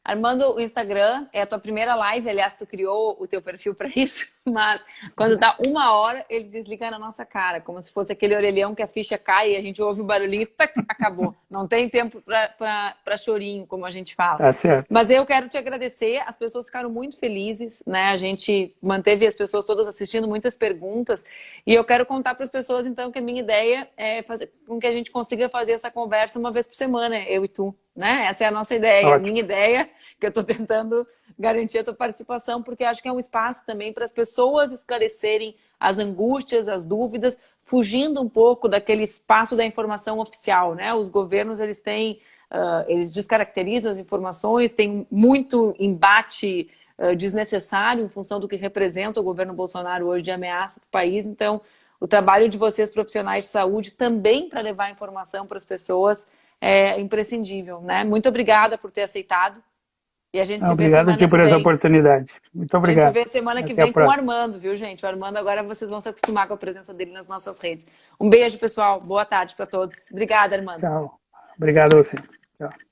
Armando, o Instagram é a tua primeira live, aliás, tu criou o teu perfil para isso, mas quando dá 1 hora, ele desliga na nossa cara, como se fosse aquele orelhão que a ficha cai e a gente ouve o barulhinho e tac, acabou. Não tem tempo para chorinho, como a gente fala. Tá certo. Mas eu quero te agradecer, as pessoas ficaram muito felizes, né? A gente manteve as pessoas todas assistindo, muitas perguntas, e eu quero contar para as pessoas, então, que a minha ideia é fazer com que a gente consiga fazer essa conversa uma vez por semana, eu e tu. Né? Essa é a nossa ideia, a minha ideia, que eu estou tentando garantir a tua participação, porque acho que é um espaço também para as pessoas esclarecerem as angústias, as dúvidas, fugindo um pouco daquele espaço da informação oficial. Né? Os governos, eles descaracterizam as informações, tem muito embate desnecessário em função do que representa o governo Bolsonaro hoje de ameaça do país. Então, o trabalho de vocês, profissionais de saúde, também para levar informação para as pessoas, é imprescindível, né? Muito obrigada por ter aceitado. E a gente se vê obrigado aqui por essa oportunidade. Muito obrigado. A gente se vê semana que vem com o Armando, viu, gente? O Armando agora vocês vão se acostumar com a presença dele nas nossas redes. Um beijo, pessoal. Boa tarde para todos. Obrigada, Armando. Tchau. Obrigado a vocês. Tchau.